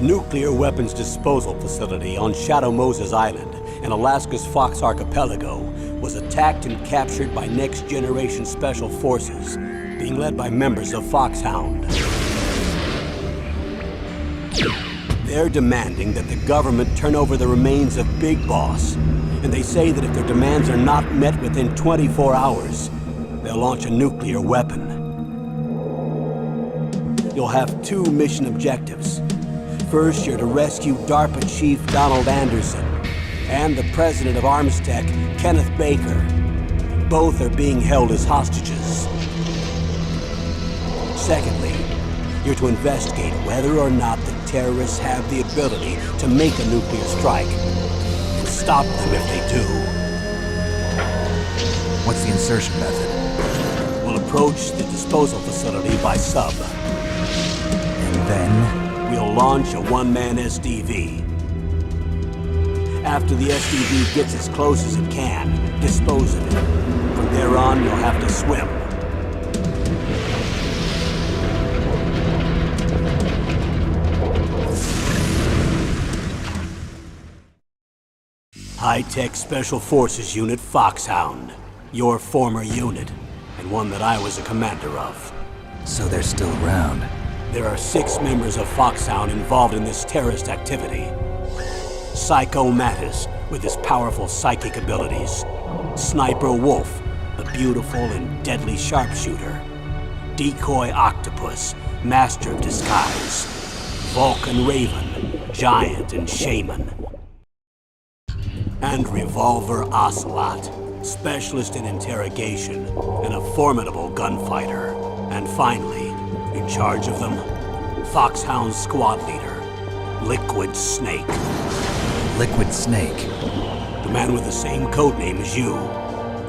The nuclear weapons disposal facility on Shadow Moses Island in Alaska's Fox Archipelago was attacked and captured by next-generation special forces, being led by members of FOXHOUND. They're demanding that the government turn over the remains of Big Boss, and they say that if their demands are not met within 24 hours, they'll launch a nuclear weapon. You'll have two mission objectives. First, you're to rescue DARPA Chief Donald Anderson and the president of Armstech, Kenneth Baker. Both are being held as hostages. Secondly, you're to investigate whether or not the terrorists have the ability to make a nuclear strike and stop them if they do. What's the insertion method? We'll approach the disposal facility by sub. And then? We'll launch a one-man SDV. After the SDV gets as close as it can, dispose of it. From there on, you'll have to swim. High-Tech Special Forces Unit FOXHOUND. Your former unit, and one that I was a commander of. So they're still around. There are 6 members of FOXHOUND involved in this terrorist activity. Psycho Mattis, with his powerful psychic abilities. Sniper Wolf, the beautiful and deadly sharpshooter. Decoy Octopus, master of disguise. Vulcan Raven, giant and shaman. And Revolver Ocelot, specialist in interrogation and a formidable gunfighter. And finally, in charge of them, FOXHOUND squad leader, Liquid Snake. Liquid Snake? The man with the same codename as you.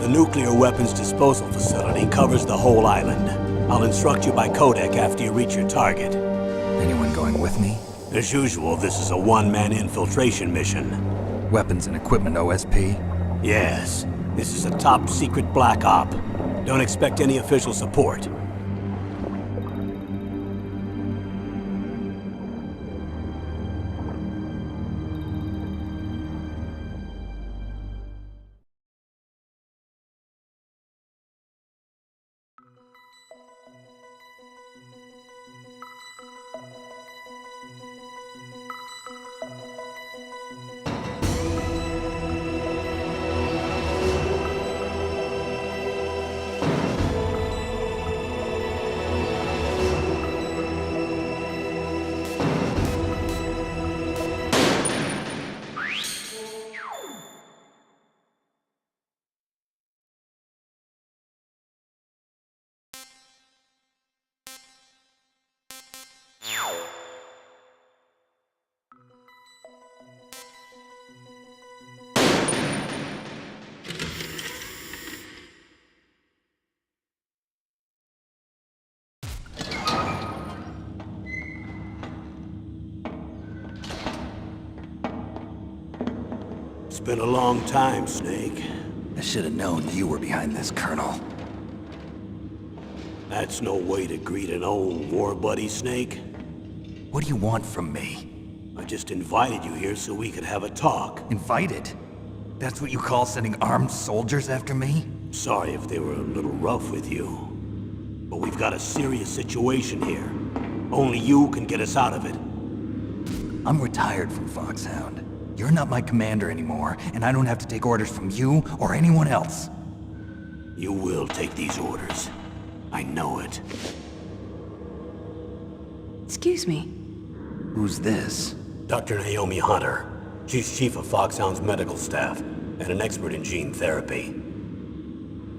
The nuclear weapons disposal facility covers the whole island. I'll instruct you by codec after you reach your target. Anyone going with me? As usual, this is a one-man infiltration mission. Weapons and equipment OSP? Yes. This is a top-secret black op. Don't expect any official support. It's been a long time, Snake. I should have known you were behind this, Colonel. That's no way to greet an old war buddy, Snake. What do you want from me? I just invited you here so we could have a talk. Invited? That's what you call sending armed soldiers after me? Sorry if they were a little rough with you. But we've got a serious situation here. Only you can get us out of it. I'm retired from FOXHOUND. You're not my commander anymore, and I don't have to take orders from you or anyone else. You will take these orders. I know it. Excuse me. Who's this? Dr. Naomi Hunter. She's chief of FOXHOUND's medical staff, and an expert in gene therapy.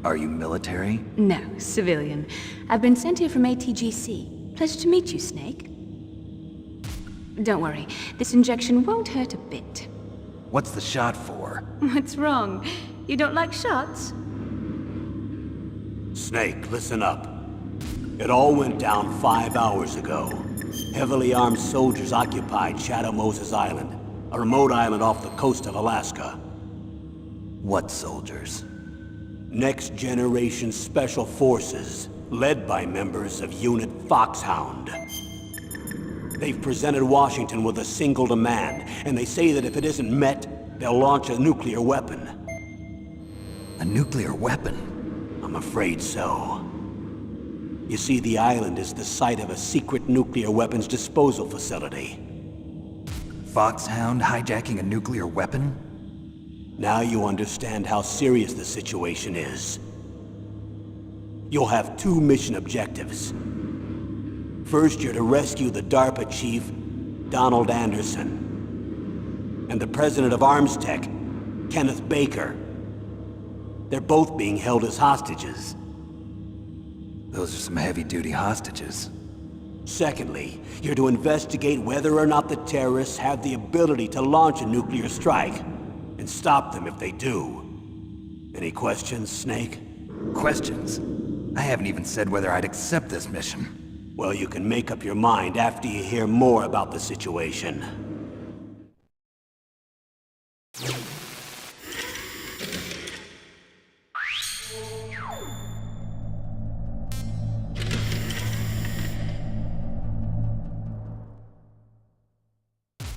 Are you military? No, civilian. I've been sent here from ATGC. Pleasure to meet you, Snake. Don't worry, this injection won't hurt a bit. What's the shot for? What's wrong? You don't like shots? Snake, listen up. It all went down 5 hours ago. Heavily armed soldiers occupied Shadow Moses Island, a remote island off the coast of Alaska. What soldiers? Next generation special forces, led by members of Unit FOXHOUND. They've presented Washington with a single demand, and they say that if it isn't met, they'll launch a nuclear weapon. A nuclear weapon? I'm afraid so. You see, the island is the site of a secret nuclear weapons disposal facility. FOXHOUND hijacking a nuclear weapon? Now you understand how serious the situation is. You'll have two mission objectives. First, you're to rescue the DARPA chief, Donald Anderson, and the president of Arms Tech, Kenneth Baker. They're both being held as hostages. Those are some heavy-duty hostages. Secondly, you're to investigate whether or not the terrorists have the ability to launch a nuclear strike, and stop them if they do. Any questions, Snake? Questions? I haven't even said whether I'd accept this mission. Well, you can make up your mind after you hear more about the situation.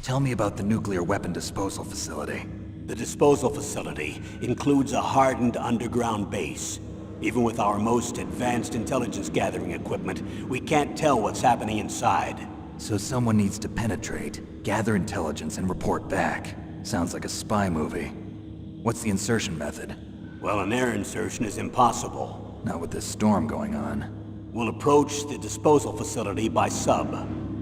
Tell me about the nuclear weapon disposal facility. The disposal facility includes a hardened underground base. Even with our most advanced intelligence gathering equipment, we can't tell what's happening inside. So someone needs to penetrate, gather intelligence, and report back. Sounds like a spy movie. What's the insertion method? Well, an air insertion is impossible. Not with this storm going on. We'll approach the disposal facility by sub.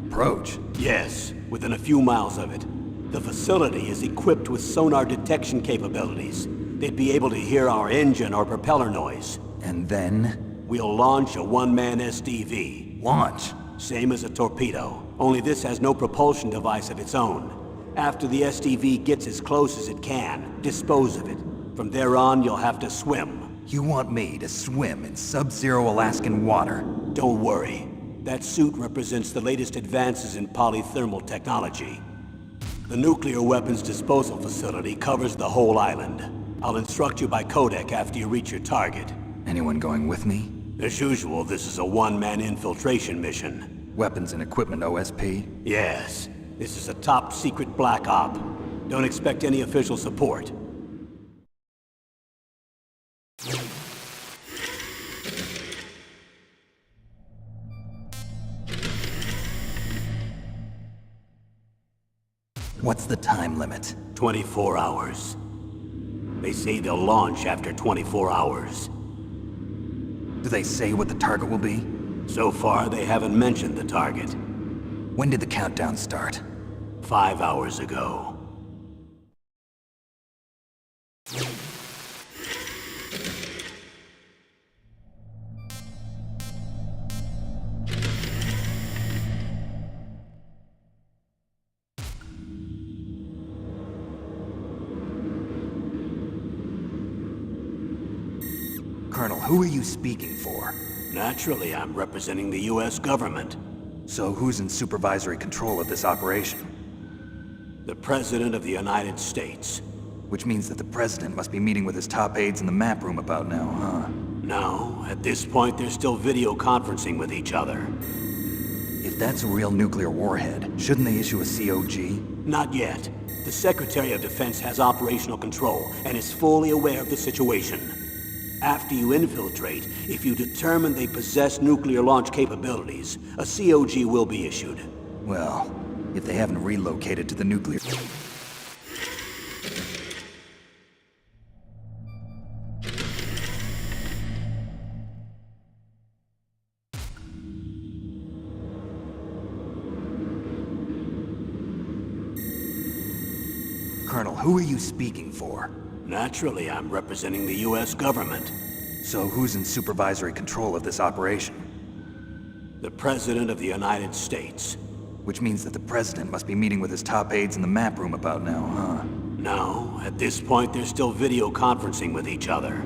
Approach? Yes, within a few miles of it. The facility is equipped with sonar detection capabilities. They'd be able to hear our engine or propeller noise. And then? We'll launch a one-man SDV. Launch? Same as a torpedo, only this has no propulsion device of its own. After the SDV gets as close as it can, dispose of it. From there on, you'll have to swim. You want me to swim in sub-zero Alaskan water? Don't worry. That suit represents the latest advances in polythermal technology. The nuclear weapons disposal facility covers the whole island. I'll instruct you by codec after you reach your target. Anyone going with me? As usual, this is a one-man infiltration mission. Weapons and equipment OSP? Yes. This is a top-secret black op. Don't expect any official support. What's the time limit? 24 hours. They say they'll launch after 24 hours. Do they say what the target will be? So far, they haven't mentioned the target. When did the countdown start? 5 hours ago. Colonel, who are you speaking for? Naturally, I'm representing the U.S. government. So who's in supervisory control of this operation? The President of the United States. Which means that the President must be meeting with his top aides in the map room about now, huh? No, at this point they're still video conferencing with each other. If that's a real nuclear warhead, shouldn't they issue a COG? Not yet. The Secretary of Defense has operational control and is fully aware of the situation. After you infiltrate, if you determine they possess nuclear launch capabilities, a COG will be issued. Well, if they haven't relocated to the nuclear... Colonel, who are you speaking for? Naturally, I'm representing the U.S. government. So who's in supervisory control of this operation? The President of the United States. Which means that the President must be meeting with his top aides in the map room about now, huh? No, at this point they're still video conferencing with each other.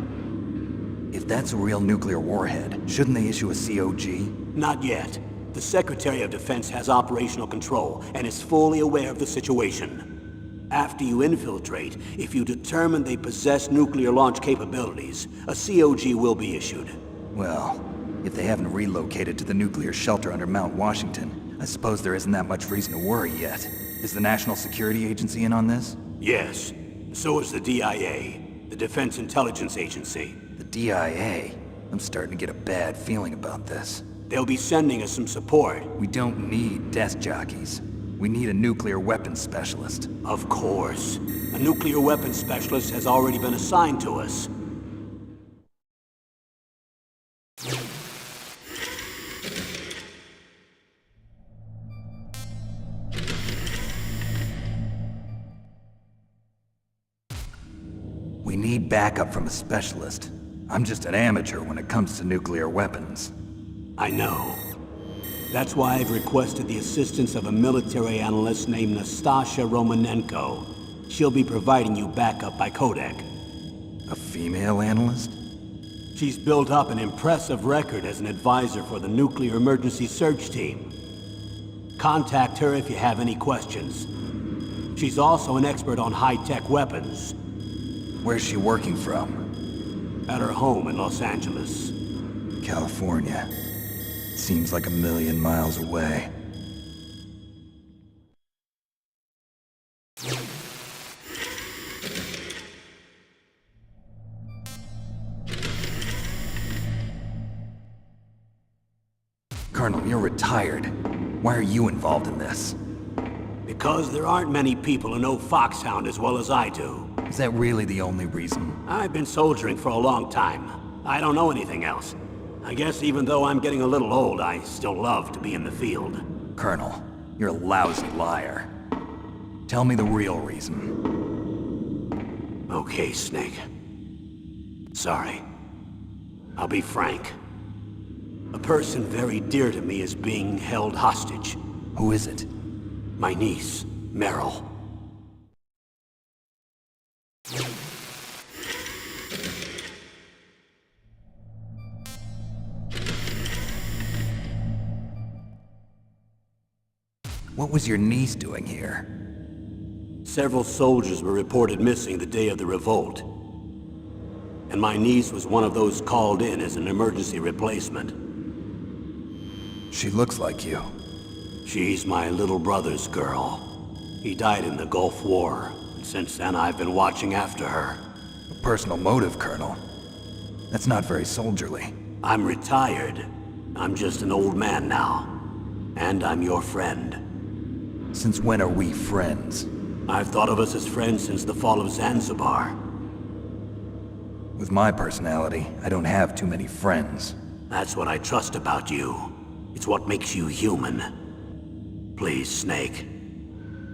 If that's a real nuclear warhead, shouldn't they issue a COG? Not yet. The Secretary of Defense has operational control and is fully aware of the situation. After you infiltrate, if you determine they possess nuclear launch capabilities, a COG will be issued. Well, if they haven't relocated to the nuclear shelter under Mount Washington, I suppose there isn't that much reason to worry yet. Is the National Security Agency in on this? Yes. So is the DIA, the Defense Intelligence Agency. The DIA? I'm starting to get a bad feeling about this. They'll be sending us some support. We don't need desk jockeys. We need a nuclear weapons specialist. Of course. A nuclear weapons specialist has already been assigned to us. We need backup from a specialist. I'm just an amateur when it comes to nuclear weapons. I know. That's why I've requested the assistance of a military analyst named Nastasha Romanenko. She'll be providing you backup by codec. A female analyst? She's built up an impressive record as an advisor for the Nuclear Emergency Search Team. Contact her if you have any questions. She's also an expert on high-tech weapons. Where's she working from? At her home in Los Angeles. California. Seems like a million miles away. Colonel, you're retired. Why are you involved in this? Because there aren't many people who know FOXHOUND as well as I do. Is that really the only reason? I've been soldiering for a long time. I don't know anything else. I guess even though I'm getting a little old, I still love to be in the field. Colonel, you're a lousy liar. Tell me the real reason. Okay, Snake. Sorry. I'll be frank. A person very dear to me is being held hostage. Who is it? My niece, Meryl. What was your niece doing here? Several soldiers were reported missing the day of the revolt. And my niece was one of those called in as an emergency replacement. She looks like you. She's my little brother's girl. He died in the Gulf War, and since then I've been watching after her. A personal motive, Colonel. That's not very soldierly. I'm retired. I'm just an old man now. And I'm your friend. Since when are we friends? I've thought of us as friends since the fall of Zanzibar. With my personality, I don't have too many friends. That's what I trust about you. It's what makes you human. Please, Snake.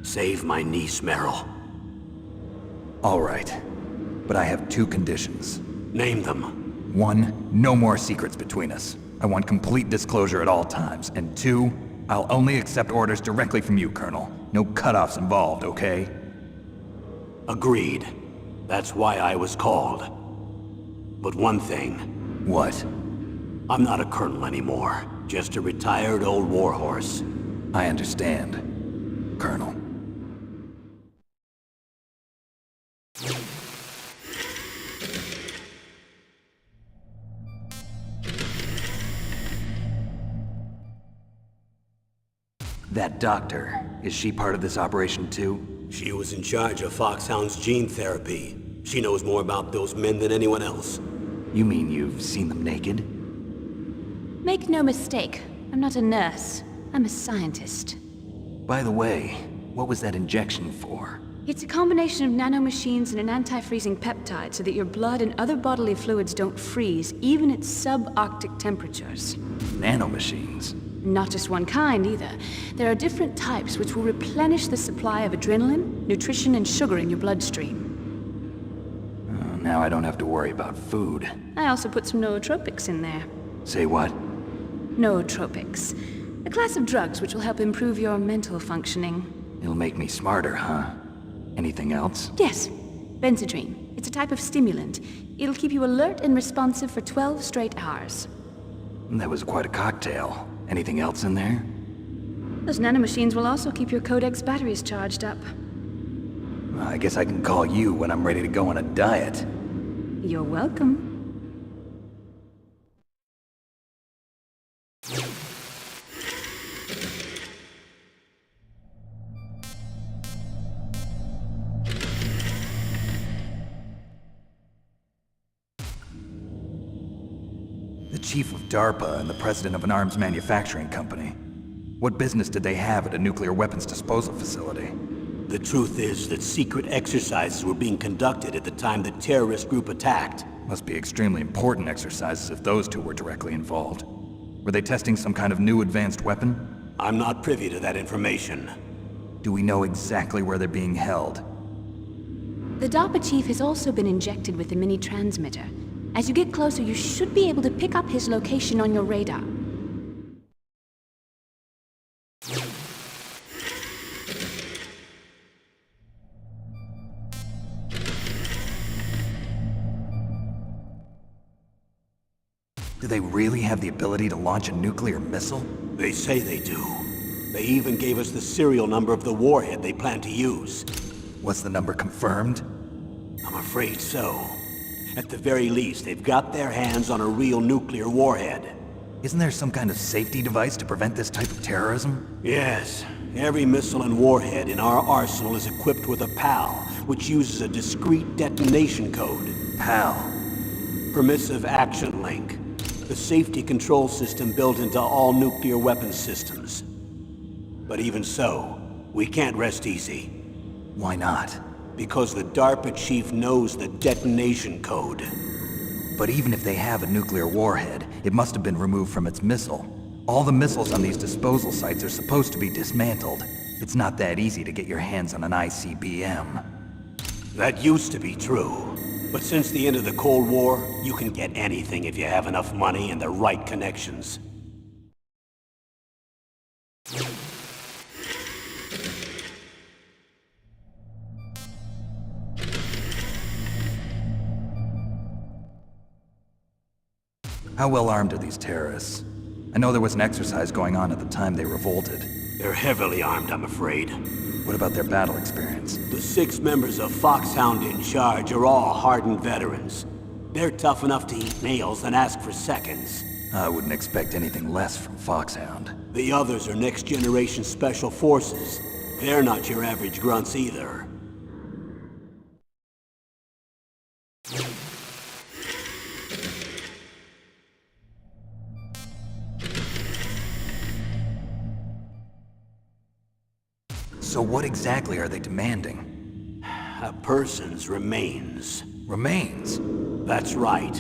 Save my niece, Meryl. All right. But I have two conditions. Name them. 1, no more secrets between us. I want complete disclosure at all times. And 2, I'll only accept orders directly from you, Colonel. No cutoffs involved, okay? Agreed. That's why I was called. But one thing. What? I'm not a colonel anymore. Just a retired old warhorse. I understand, Colonel. That doctor, is she part of this operation too? She was in charge of FOXHOUND's gene therapy. She knows more about those men than anyone else. You mean you've seen them naked? Make no mistake, I'm not a nurse. I'm a scientist. By the way, what was that injection for? It's a combination of nanomachines and an anti-freezing peptide so that your blood and other bodily fluids don't freeze, even at subarctic temperatures. Nanomachines? Not just one kind, either. There are different types which will replenish the supply of adrenaline, nutrition, and sugar in your bloodstream. Now I don't have to worry about food. I also put some nootropics in there. Say what? Nootropics. A class of drugs which will help improve your mental functioning. It'll make me smarter, huh? Anything else? Yes. Benzedrine. It's a type of stimulant. It'll keep you alert and responsive for 12 straight hours. That was quite a cocktail. Anything else in there? Those nanomachines will also keep your Codex batteries charged up. I guess I can call you when I'm ready to go on a diet. You're welcome. chief of DARPA and the president of an arms manufacturing company. What business did they have at a nuclear weapons disposal facility? The truth is that secret exercises were being conducted at the time the terrorist group attacked. Must be extremely important exercises if those two were directly involved. Were they testing some kind of new advanced weapon? I'm not privy to that information. Do we know exactly where they're being held? The DARPA chief has also been injected with a mini transmitter. As you get closer, you should be able to pick up his location on your radar. Do they really have the ability to launch a nuclear missile? They say they do. They even gave us the serial number of the warhead they plan to use. Was the number confirmed? I'm afraid so. At the very least, they've got their hands on a real nuclear warhead. Isn't there some kind of safety device to prevent this type of terrorism? Yes. Every missile and warhead in our arsenal is equipped with a PAL, which uses a discrete detonation code. PAL. Permissive Action Link. The safety control system built into all nuclear weapons systems. But even so, we can't rest easy. Why not? Because the DARPA chief knows the detonation code. But even if they have a nuclear warhead, it must have been removed from its missile. All the missiles on these disposal sites are supposed to be dismantled. It's not that easy to get your hands on an ICBM. That used to be true. But since the end of the Cold War, you can get anything if you have enough money and the right connections. How well armed are these terrorists? I know there was an exercise going on at the time they revolted. They're heavily armed, I'm afraid. What about their battle experience? The 6 members of FOXHOUND in charge are all hardened veterans. They're tough enough to eat nails and ask for seconds. I wouldn't expect anything less from FOXHOUND. The others are next-generation special forces. They're not your average grunts either. So what exactly are they demanding? A person's remains. Remains? That's right.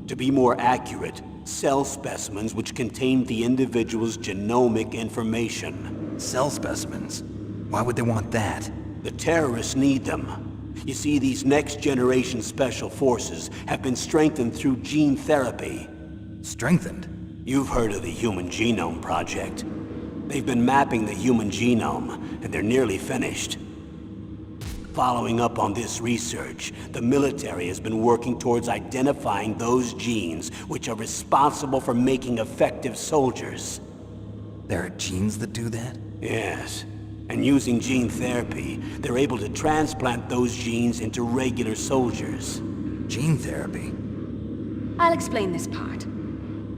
To be more accurate, cell specimens which contain the individual's genomic information. Cell specimens? Why would they want that? The terrorists need them. You see, these next-generation special forces have been strengthened through gene therapy. Strengthened? You've heard of the Human Genome Project. They've been mapping the human genome, and they're nearly finished. Following up on this research, the military has been working towards identifying those genes which are responsible for making effective soldiers. There are genes that do that? Yes. And using gene therapy, they're able to transplant those genes into regular soldiers. Gene therapy? I'll explain this part.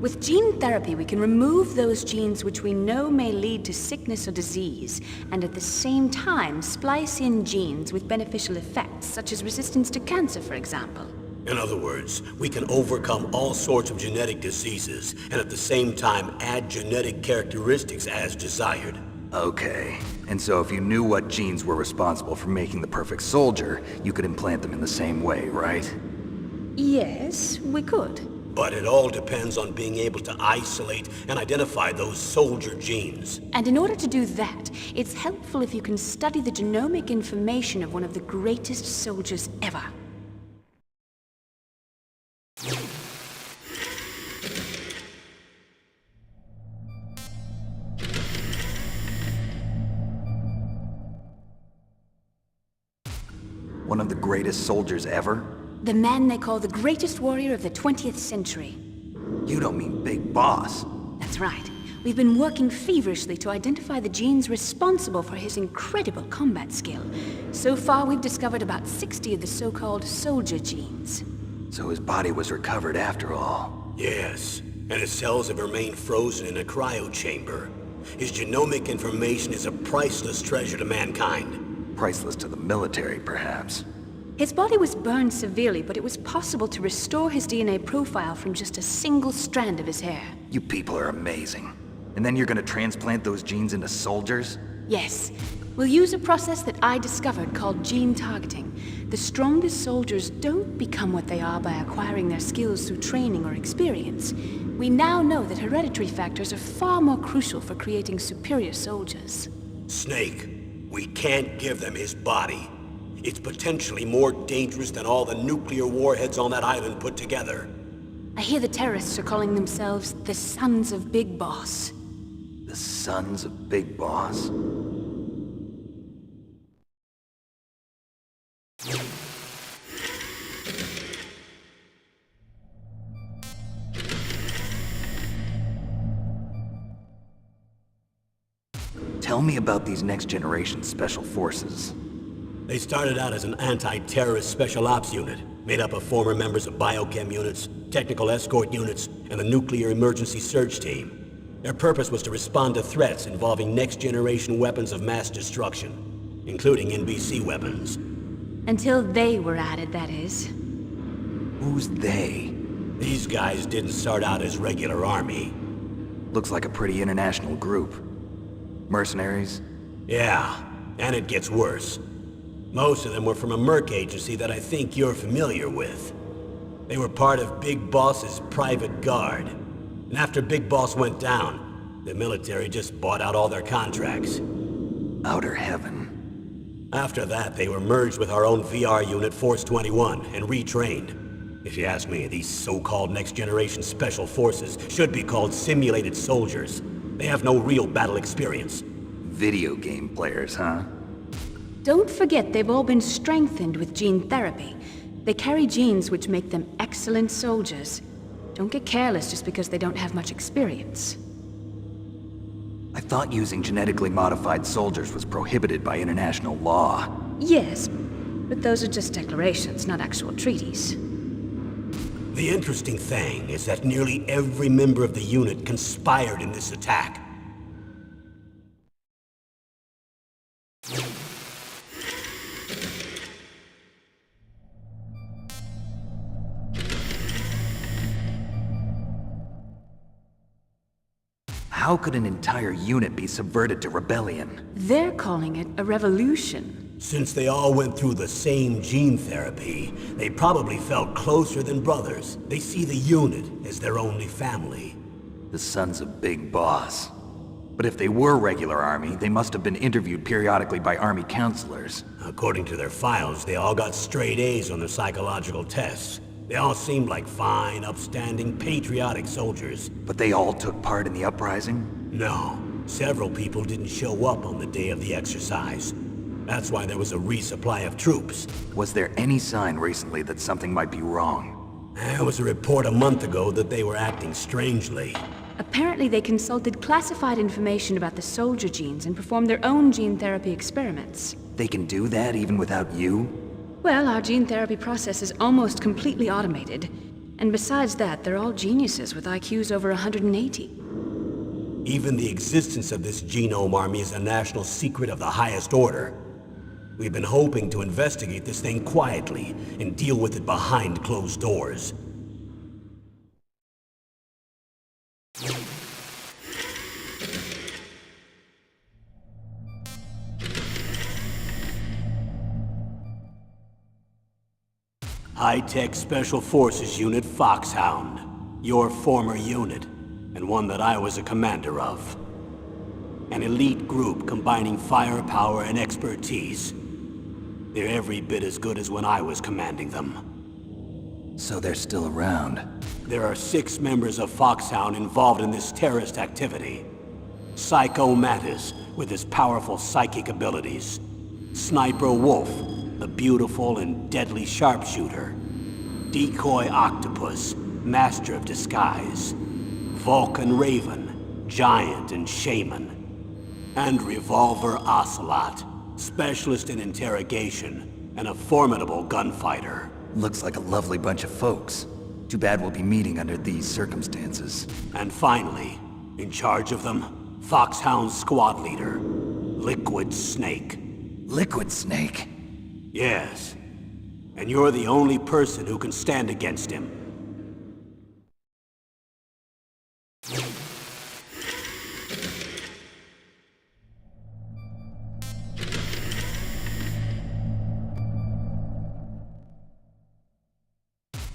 With gene therapy, we can remove those genes which we know may lead to sickness or disease, and at the same time splice in genes with beneficial effects, such as resistance to cancer, for example. In other words, we can overcome all sorts of genetic diseases, and at the same time add genetic characteristics as desired. Okay. And so if you knew what genes were responsible for making the perfect soldier, you could implant them in the same way, right? Yes, we could. But it all depends on being able to isolate and identify those soldier genes. And in order to do that, it's helpful if you can study the genomic information of one of the greatest soldiers ever. One of the greatest soldiers ever? The man they call the greatest warrior of the 20th century. You don't mean Big Boss. That's right. We've been working feverishly to identify the genes responsible for his incredible combat skill. So far, we've discovered about 60 of the so-called soldier genes. So his body was recovered after all. Yes, and his cells have remained frozen in a cryo chamber. His genomic information is a priceless treasure to mankind. Priceless to the military, perhaps. His body was burned severely, but it was possible to restore his DNA profile from just a single strand of his hair. You people are amazing. And then you're gonna transplant those genes into soldiers? Yes. We'll use a process that I discovered called gene targeting. The strongest soldiers don't become what they are by acquiring their skills through training or experience. We now know that hereditary factors are far more crucial for creating superior soldiers. Snake, we can't give them his body. It's potentially more dangerous than all the nuclear warheads on that island put together. I hear the terrorists are calling themselves the Sons of Big Boss. The Sons of Big Boss? Tell me about these next-generation special forces. They started out as an anti-terrorist special ops unit, made up of former members of biochem units, technical escort units, and the nuclear emergency search team. Their purpose was to respond to threats involving next-generation weapons of mass destruction, including NBC weapons. Until they were added, that is. Who's they? These guys didn't start out as regular army. Looks like a pretty international group. Mercenaries? Yeah, and it gets worse. Most of them were from a merc agency that I think you're familiar with. They were part of Big Boss's private guard. And after Big Boss went down, the military just bought out all their contracts. Outer heaven. After that, they were merged with our own VR unit, Force 21, and retrained. If you ask me, these so-called next-generation special forces should be called simulated soldiers. They have no real battle experience. Video game players, huh? Don't forget they've all been strengthened with gene therapy. They carry genes which make them excellent soldiers. Don't get careless just because they don't have much experience. I thought using genetically modified soldiers was prohibited by international law. Yes, but those are just declarations, not actual treaties. The interesting thing is that nearly every member of the unit conspired in this attack. How could an entire unit be subverted to rebellion? They're calling it a revolution. Since they all went through the same gene therapy, they probably felt closer than brothers. They see the unit as their only family. The Sons of Big Boss. But if they were regular army, they must have been interviewed periodically by army counselors. According to their files, they all got straight A's on their psychological tests. They all seemed like fine, upstanding, patriotic soldiers. But they all took part in the uprising? No. Several people didn't show up on the day of the exercise. That's why there was a resupply of troops. Was there any sign recently that something might be wrong? There was a report a month ago that they were acting strangely. Apparently they consulted classified information about the soldier genes and performed their own gene therapy experiments. They can do that even without you? Well, our gene therapy process is almost completely automated. And besides that, they're all geniuses with IQs over 180. Even the existence of this genome army is a national secret of the highest order. We've been hoping to investigate this thing quietly and deal with it behind closed doors. High-Tech Special Forces Unit FOXHOUND, your former unit, and one that I was a commander of. An elite group combining firepower and expertise. They're every bit as good as when I was commanding them. So they're still around. There are 6 members of FOXHOUND involved in this terrorist activity. Psycho Mantis, with his powerful psychic abilities. Sniper Wolf, the beautiful and deadly sharpshooter. Decoy Octopus, master of disguise. Vulcan Raven, giant and shaman. And Revolver Ocelot, specialist in interrogation and a formidable gunfighter. Looks like a lovely bunch of folks. Too bad we'll be meeting under these circumstances. And finally, in charge of them, FOXHOUND's squad leader, Liquid Snake. Liquid Snake? Yes. And you're the only person who can stand against him.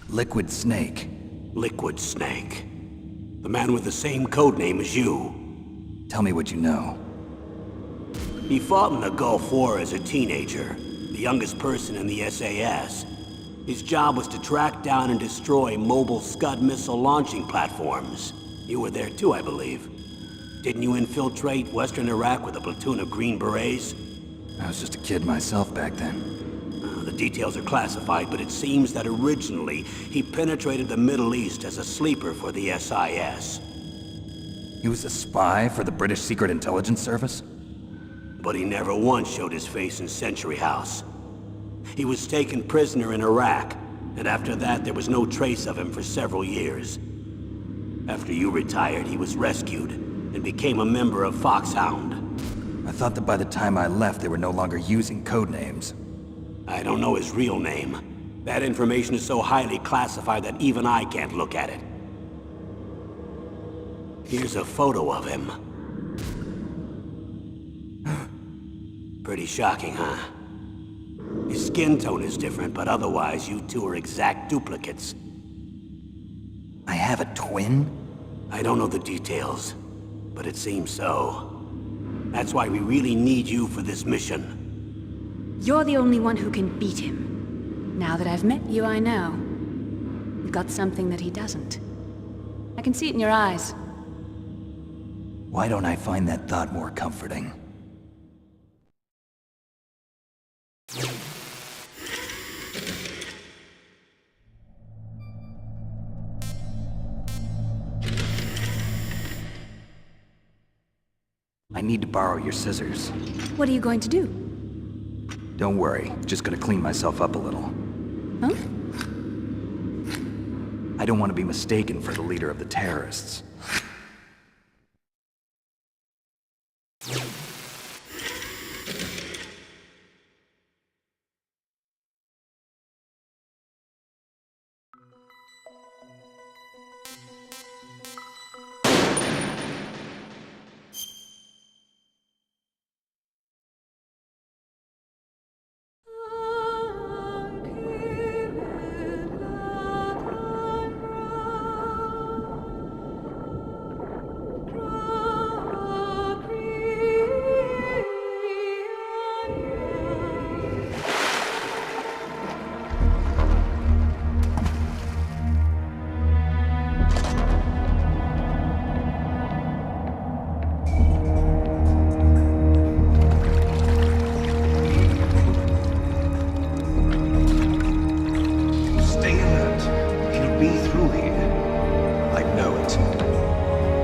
Liquid Snake. Liquid Snake. The man with the same codename as you. Tell me what you know. He fought in the Gulf War as a teenager, the youngest person in the SAS. His job was to track down and destroy mobile Scud missile launching platforms. You were there too, I believe. Didn't you infiltrate Western Iraq with a platoon of Green Berets? I was just a kid myself back then. The details are classified, but it seems that originally he penetrated the Middle East as a sleeper for the SIS. He was a spy for the British Secret Intelligence Service? But he never once showed his face in Century House. He was taken prisoner in Iraq, and after that there was no trace of him for several years. After you retired, he was rescued and became a member of FOXHOUND. I thought that by the time I left, they were no longer using codenames. I don't know his real name. That information is so highly classified that even I can't look at it. Here's a photo of him. Pretty shocking, huh? His skin tone is different, but otherwise you two are exact duplicates. I have a twin? I don't know the details, but it seems so. That's why we really need you for this mission. You're the only one who can beat him. Now that I've met you, I know. You've got something that he doesn't. I can see it in your eyes. Why don't I find that thought more comforting? I need to borrow your scissors. What are you going to do? Don't worry, just gonna clean myself up a little. Huh? I don't want to be mistaken for the leader of the terrorists.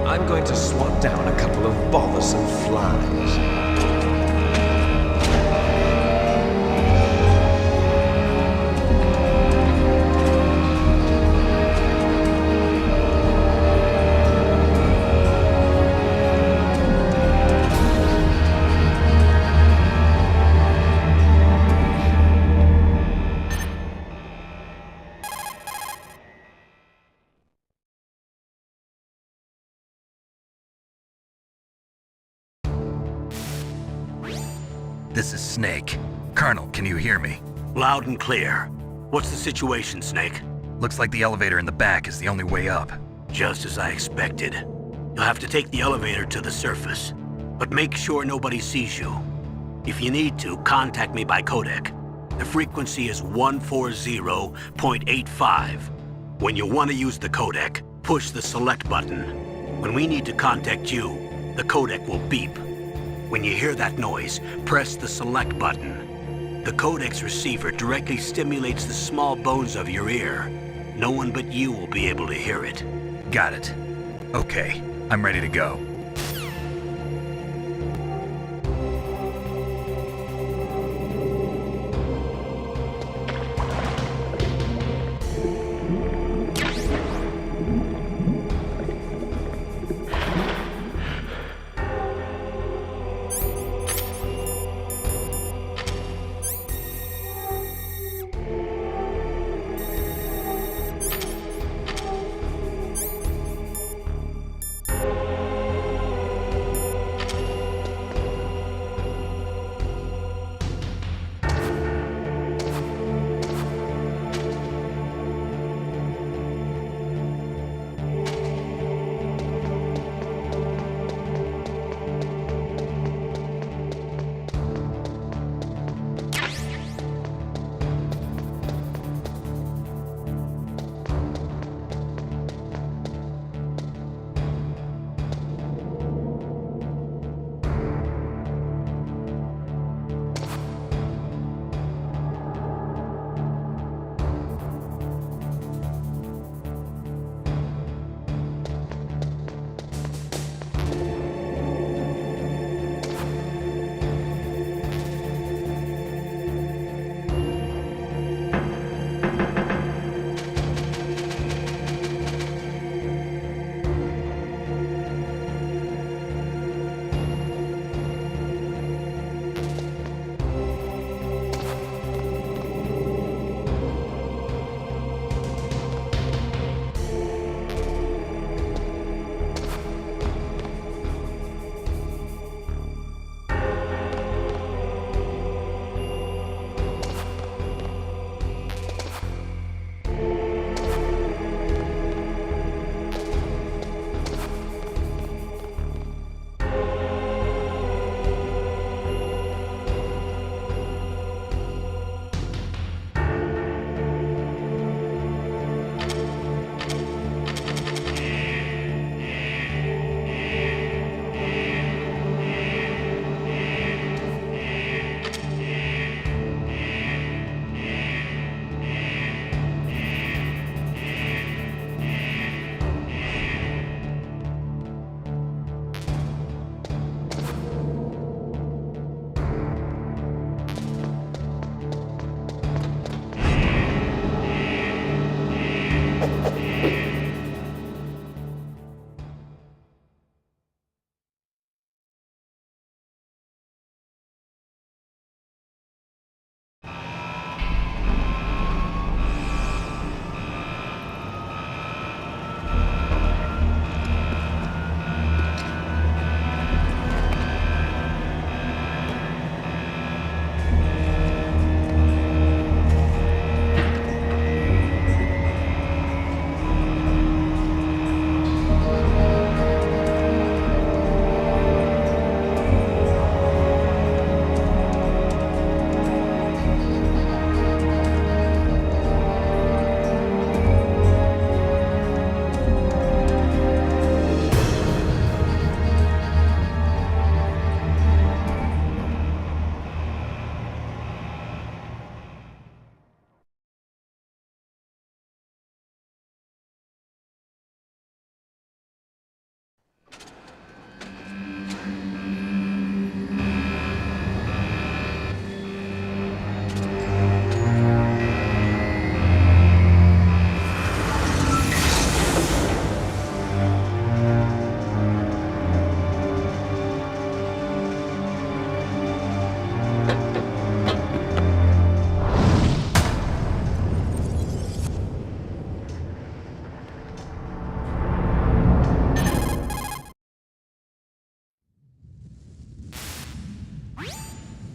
I'm going to swat down a couple of bothersome flies. This is Snake. Colonel, can you hear me? Loud and clear. What's the situation, Snake? Looks like the elevator in the back is the only way up. Just as I expected. You'll have to take the elevator to the surface. But make sure nobody sees you. If you need to, contact me by codec. The frequency is 140.85. When you want to use the codec, push the select button. When we need to contact you, the codec will beep. When you hear that noise, press the select button. The codec's receiver directly stimulates the small bones of your ear. No one but you will be able to hear it. Got it. Okay, I'm ready to go.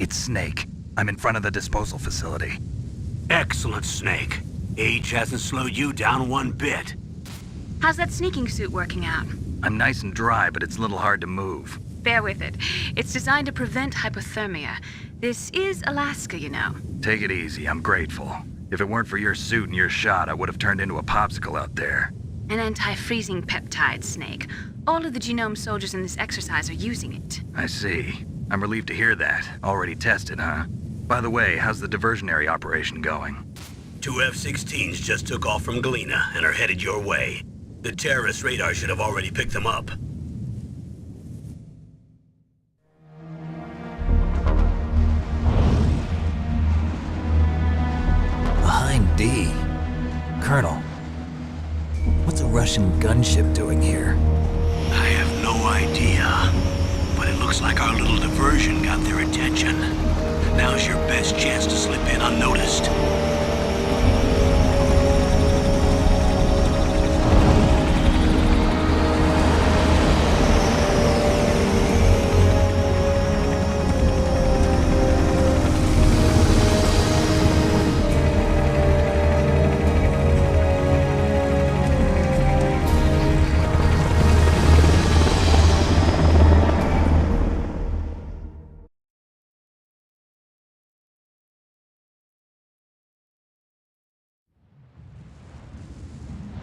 It's Snake. I'm in front of the disposal facility. Excellent, Snake. Age hasn't slowed you down one bit. How's that sneaking suit working out? I'm nice and dry, but it's a little hard to move. Bear with it. It's designed to prevent hypothermia. This is Alaska, you know. Take it easy, I'm grateful. If it weren't for your suit and your shot, I would have turned into a popsicle out there. An anti-freezing peptide, Snake. All of the genome soldiers in this exercise are using it. I see. I'm relieved to hear that. Already tested, huh? By the way, how's the diversionary operation going? 2 F-16s just took off from Galena and are headed your way. The terrorist radar should have already picked them up. Behind D. Colonel, what's a Russian gunship doing here? I have no idea, but it looks like our little diversion got their attention. Now's your best chance to slip in unnoticed.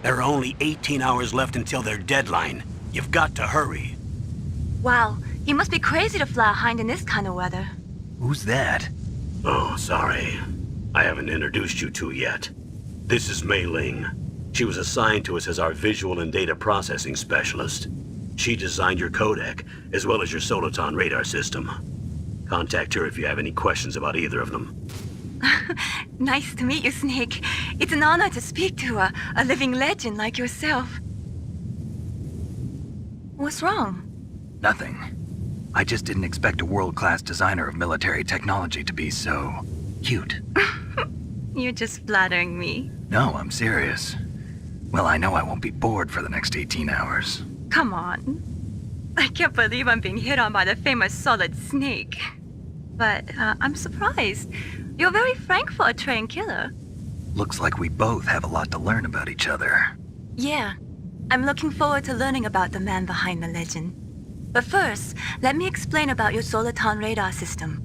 There are only 18 hours left until their deadline. You've got to hurry. Wow, you must be crazy to fly a hind in this kind of weather. Who's that? Oh, sorry. I haven't introduced you to yet. This is Mei Ling. She was assigned to us as our visual and data processing specialist. She designed your codec, as well as your Soliton radar system. Contact her if you have any questions about either of them. Nice to meet you, Snake. It's an honor to speak to a living legend like yourself. What's wrong? Nothing. I just didn't expect a world-class designer of military technology to be so cute. You're just flattering me. No, I'm serious. Well, I know I won't be bored for the next 18 hours. Come on. I can't believe I'm being hit on by the famous Solid Snake. But I'm surprised. You're very frank for a trained killer. Looks like we both have a lot to learn about each other. Yeah. I'm looking forward to learning about the man behind the legend. But first, let me explain about your Soliton radar system.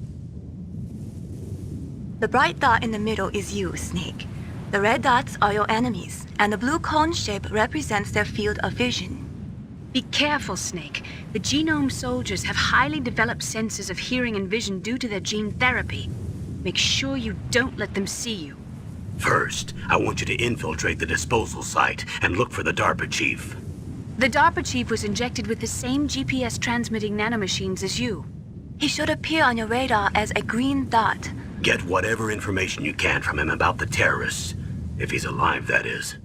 The bright dot in the middle is you, Snake. The red dots are your enemies, and the blue cone shape represents their field of vision. Be careful, Snake. The genome soldiers have highly developed senses of hearing and vision due to their gene therapy. Make sure you don't let them see you. First, I want you to infiltrate the disposal site and look for the DARPA chief. The DARPA chief was injected with the same GPS transmitting nanomachines as you. He should appear on your radar as a green dot. Get whatever information you can from him about the terrorists. If he's alive, that is.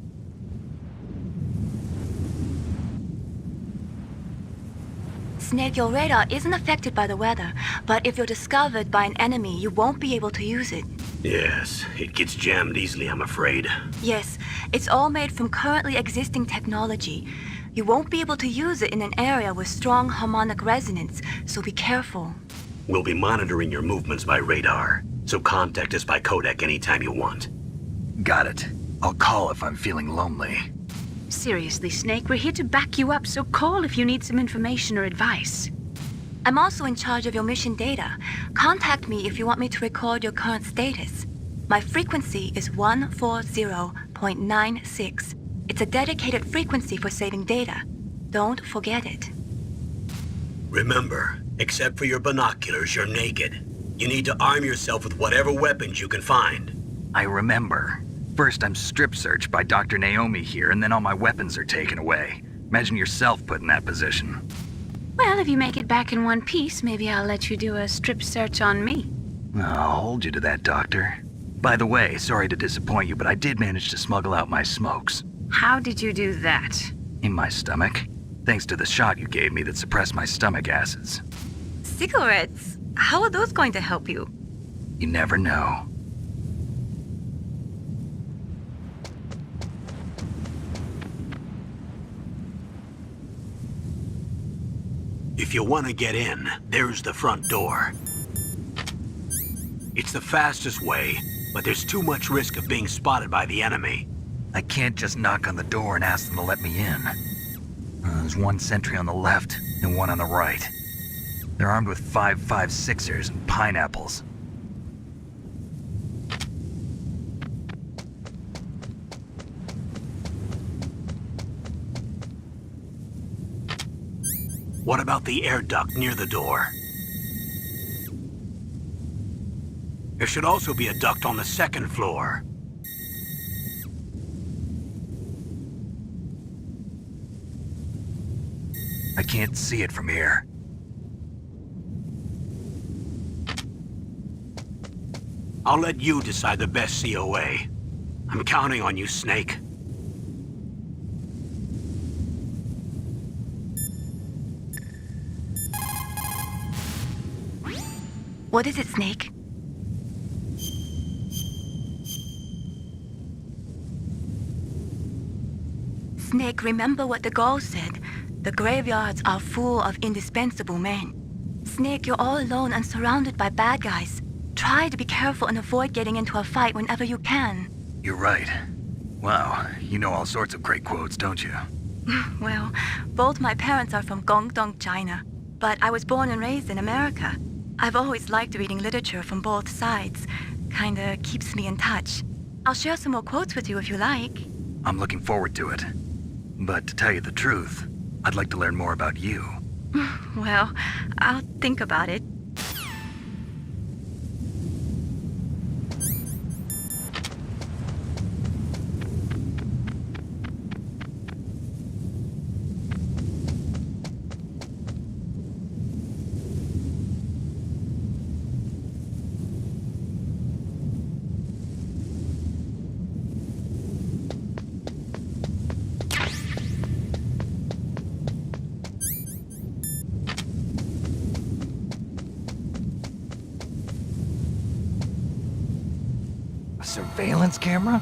Snake, your radar isn't affected by the weather, but if you're discovered by an enemy, you won't be able to use it. Yes, it gets jammed easily, I'm afraid. Yes, it's all made from currently existing technology. You won't be able to use it in an area with strong harmonic resonance, so be careful. We'll be monitoring your movements by radar, so contact us by codec anytime you want. Got it. I'll call if I'm feeling lonely. Seriously, Snake, we're here to back you up, so call if you need some information or advice. I'm also in charge of your mission data. Contact me if you want me to record your current status. My frequency is 140.96. It's a dedicated frequency for saving data. Don't forget it. Remember, except for your binoculars, you're naked. You need to arm yourself with whatever weapons you can find. I remember. First, I'm strip searched by Dr. Naomi here, and then all my weapons are taken away. Imagine yourself put in that position. Well, if you make it back in one piece, maybe I'll let you do a strip search on me. I'll hold you to that, Doctor. By the way, sorry to disappoint you, but I did manage to smuggle out my smokes. How did you do that? In my stomach. Thanks to the shot you gave me that suppressed my stomach acids. Cigarettes? How are those going to help you? You never know. If you want to get in, there's the front door. It's the fastest way, but there's too much risk of being spotted by the enemy. I can't just knock on the door and ask them to let me in. There's one sentry on the left and one on the right. They're armed with 5.56ers and pineapples. What about the air duct near the door? There should also be a duct on the second floor. I can't see it from here. I'll let you decide the best COA. I'm counting on you, Snake. What is it, Snake? Snake, remember what the girl said. The graveyards are full of indispensable men. Snake, you're all alone and surrounded by bad guys. Try to be careful and avoid getting into a fight whenever you can. You're right. Wow, you know all sorts of great quotes, don't you? Well, both my parents are from Guangdong, China, but I was born and raised in America. I've always liked reading literature from both sides. Kinda keeps me in touch. I'll share some more quotes with you if you like. I'm looking forward to it. But to tell you the truth, I'd like to learn more about you. Well, I'll think about it. A surveillance camera?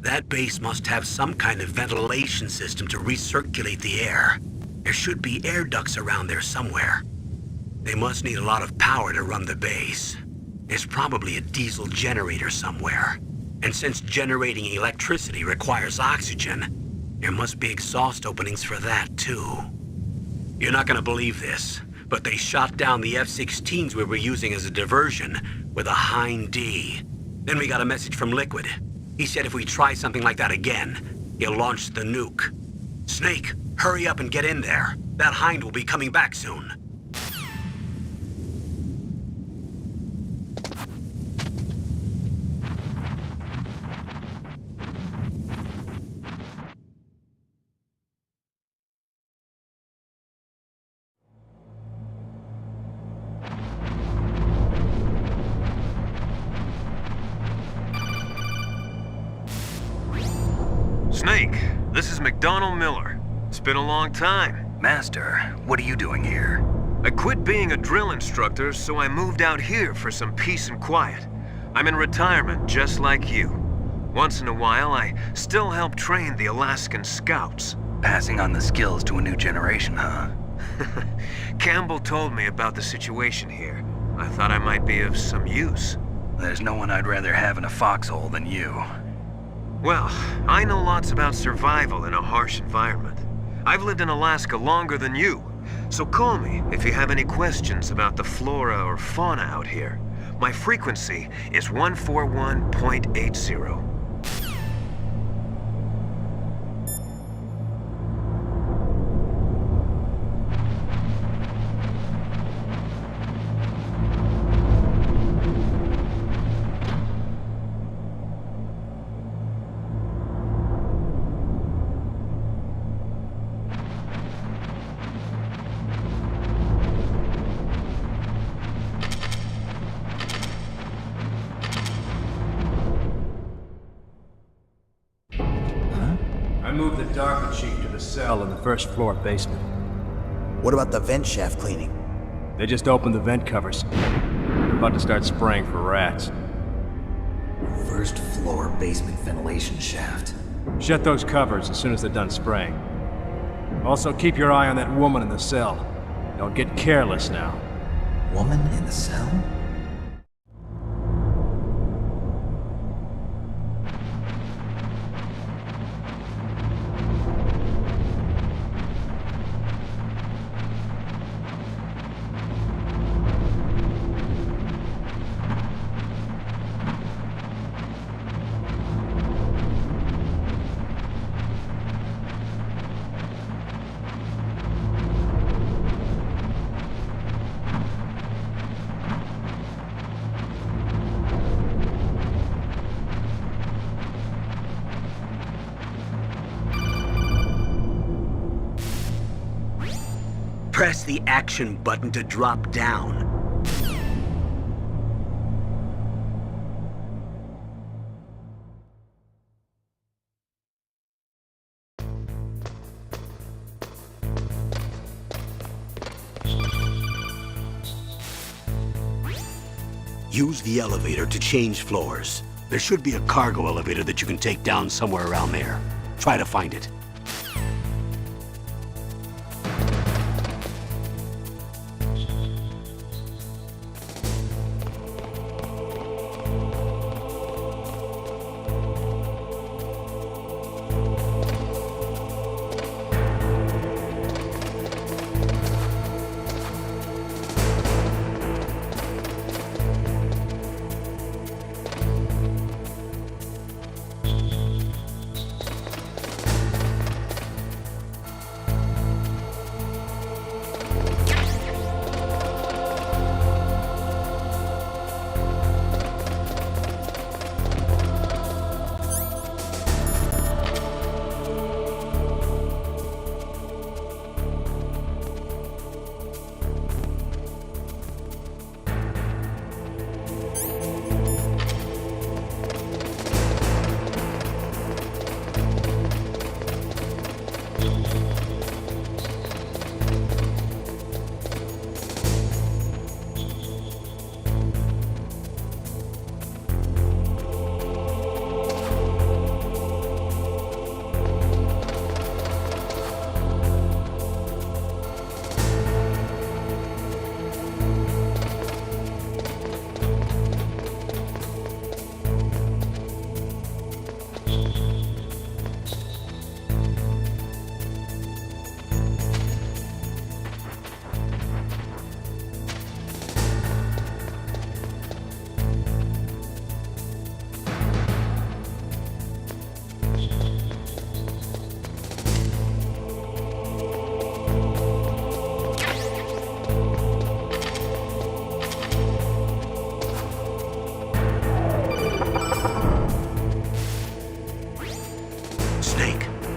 That base must have some kind of ventilation system to recirculate the air. There should be air ducts around there somewhere. They must need a lot of power to run the base. There's probably a diesel generator somewhere. And since generating electricity requires oxygen, there must be exhaust openings for that too. You're not gonna believe this, but they shot down the F-16s we were using as a diversion with a Hind D. Then we got a message from Liquid. He said if we try something like that again, he'll launch the nuke. Snake, hurry up and get in there. That Hind will be coming back soon. Snake, this is McDonald Miller. It's been a long time. Master, what are you doing here? I quit being a drill instructor, so I moved out here for some peace and quiet. I'm in retirement, just like you. Once in a while, I still help train the Alaskan Scouts. Passing on the skills to a new generation, huh? Campbell told me about the situation here. I thought I might be of some use. There's no one I'd rather have in a foxhole than you. Well, I know lots about survival in a harsh environment. I've lived in Alaska longer than you, so call me if you have any questions about the flora or fauna out here. My frequency is 141.80. I moved the Darker Chief to the cell in the first floor basement. What about the vent shaft cleaning? They just opened the vent covers. They're about to start spraying for rats. First floor basement ventilation shaft. Shut those covers as soon as they're done spraying. Also, keep your eye on that woman in the cell. Don't get careless now. Woman in the cell? Press the action button to drop down. Use the elevator to change floors. There should be a cargo elevator that you can take down somewhere around there. Try to find it.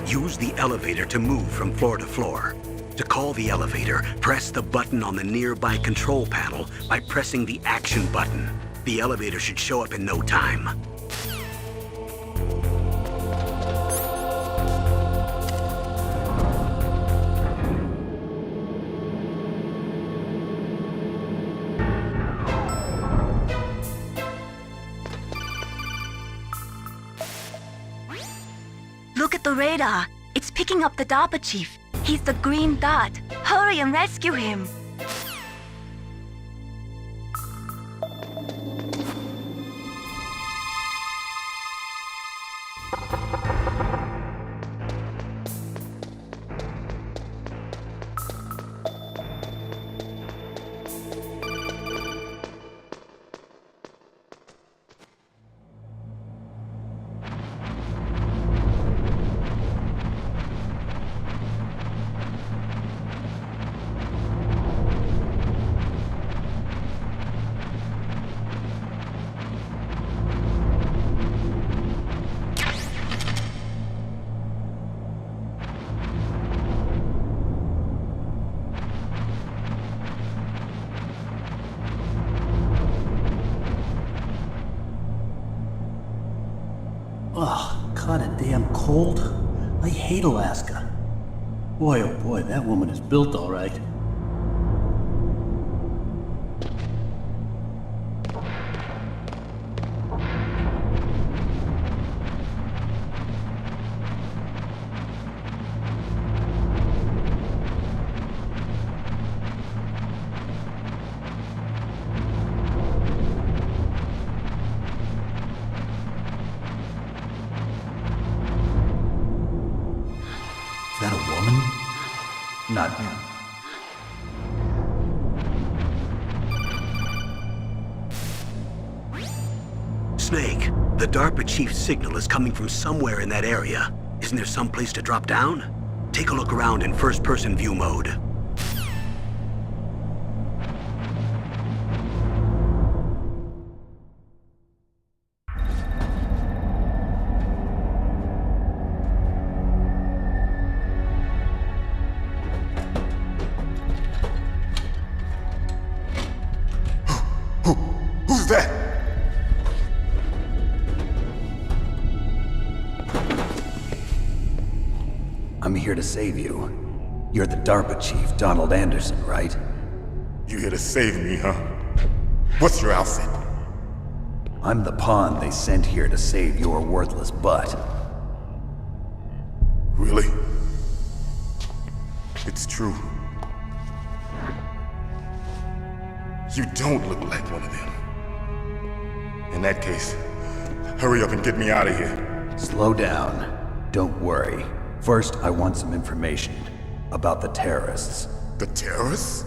Use the elevator to move from floor to floor. To call the elevator, press the button on the nearby control panel by pressing the action button. The elevator should show up in no time. radar. It's picking up the DARPA chief. He's the green dot. Hurry and rescue him. Ugh, kinda damn cold. I hate Alaska. Boy, oh boy, that woman is built all right. Is that a woman? Not him. Snake, the DARPA chief's signal is coming from somewhere in that area. Isn't there some place to drop down? Take a look around in first-person view mode. Who's that? I'm here to save you. You're the DARPA chief, Donald Anderson, right? You here to save me, huh? What's your outfit? I'm the pawn they sent here to save your worthless butt. Really? It's true. You don't look like one of them. In that case, hurry up and get me out of here. Slow down. Don't worry. First, I want some information about the terrorists. The terrorists?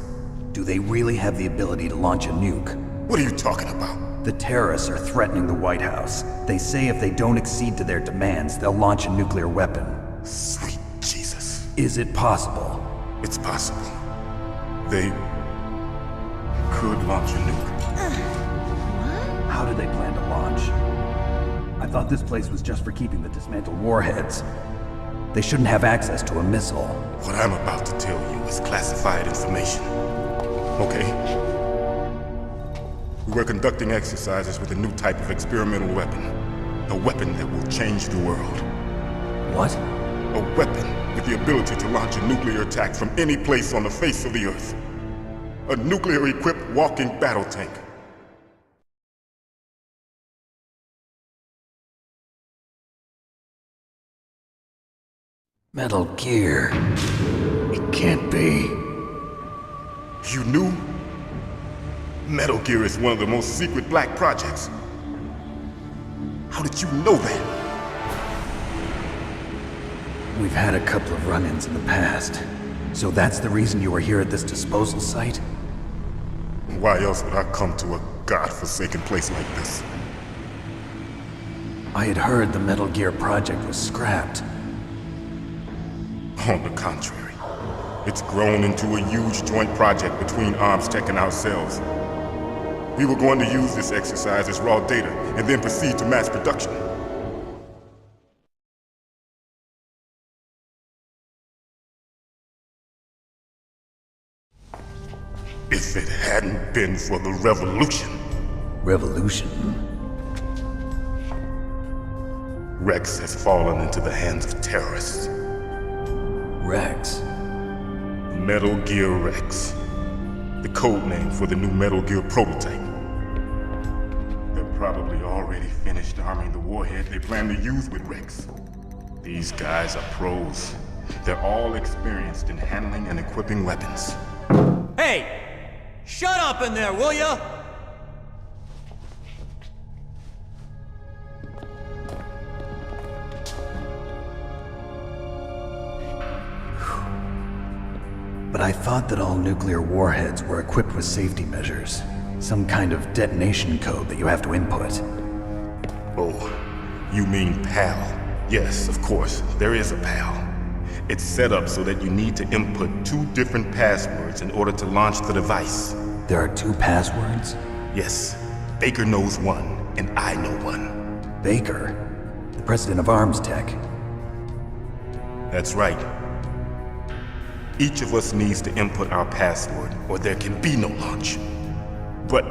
Do they really have the ability to launch a nuke? What are you talking about? The terrorists are threatening the White House. They say if they don't accede to their demands, they'll launch a nuclear weapon. Sweet Jesus. Is it possible? It's possible. They could launch a nuke. How do they plan to launch? I thought this place was just for keeping the dismantled warheads. They shouldn't have access to a missile. What I'm about to tell you is classified information. Okay? We were conducting exercises with a new type of experimental weapon. A weapon that will change the world. What? A weapon with the ability to launch a nuclear attack from any place on the face of the Earth. A nuclear-equipped walking battle tank. Metal Gear. It can't be. You knew? Metal Gear is one of the most secret black projects. How did you know that? We've had a couple of run-ins in the past. So that's the reason you were here at this disposal site? Why else would I come to a godforsaken place like this? I had heard the Metal Gear project was scrapped. On the contrary, it's grown into a huge joint project between Arms Tech and ourselves. We were going to use this exercise as raw data and then proceed to mass production. If it hadn't been for the revolution. Revolution? Rex has fallen into the hands of terrorists. Rex? Metal Gear Rex. The code name for the new Metal Gear prototype. They're probably already finished arming the warhead they plan to use with Rex. These guys are pros. They're all experienced in handling and equipping weapons. Hey! Shut up in there, will ya? But I thought that all nuclear warheads were equipped with safety measures. Some kind of detonation code that you have to input. Oh, you mean PAL? Yes, of course, there is a PAL. It's set up so that you need to input 2 different passwords in order to launch the device. There are 2 passwords? Yes, Baker knows one, and I know one. Baker? The president of Arms Tech. That's right. Each of us needs to input our password, or there can be no launch. But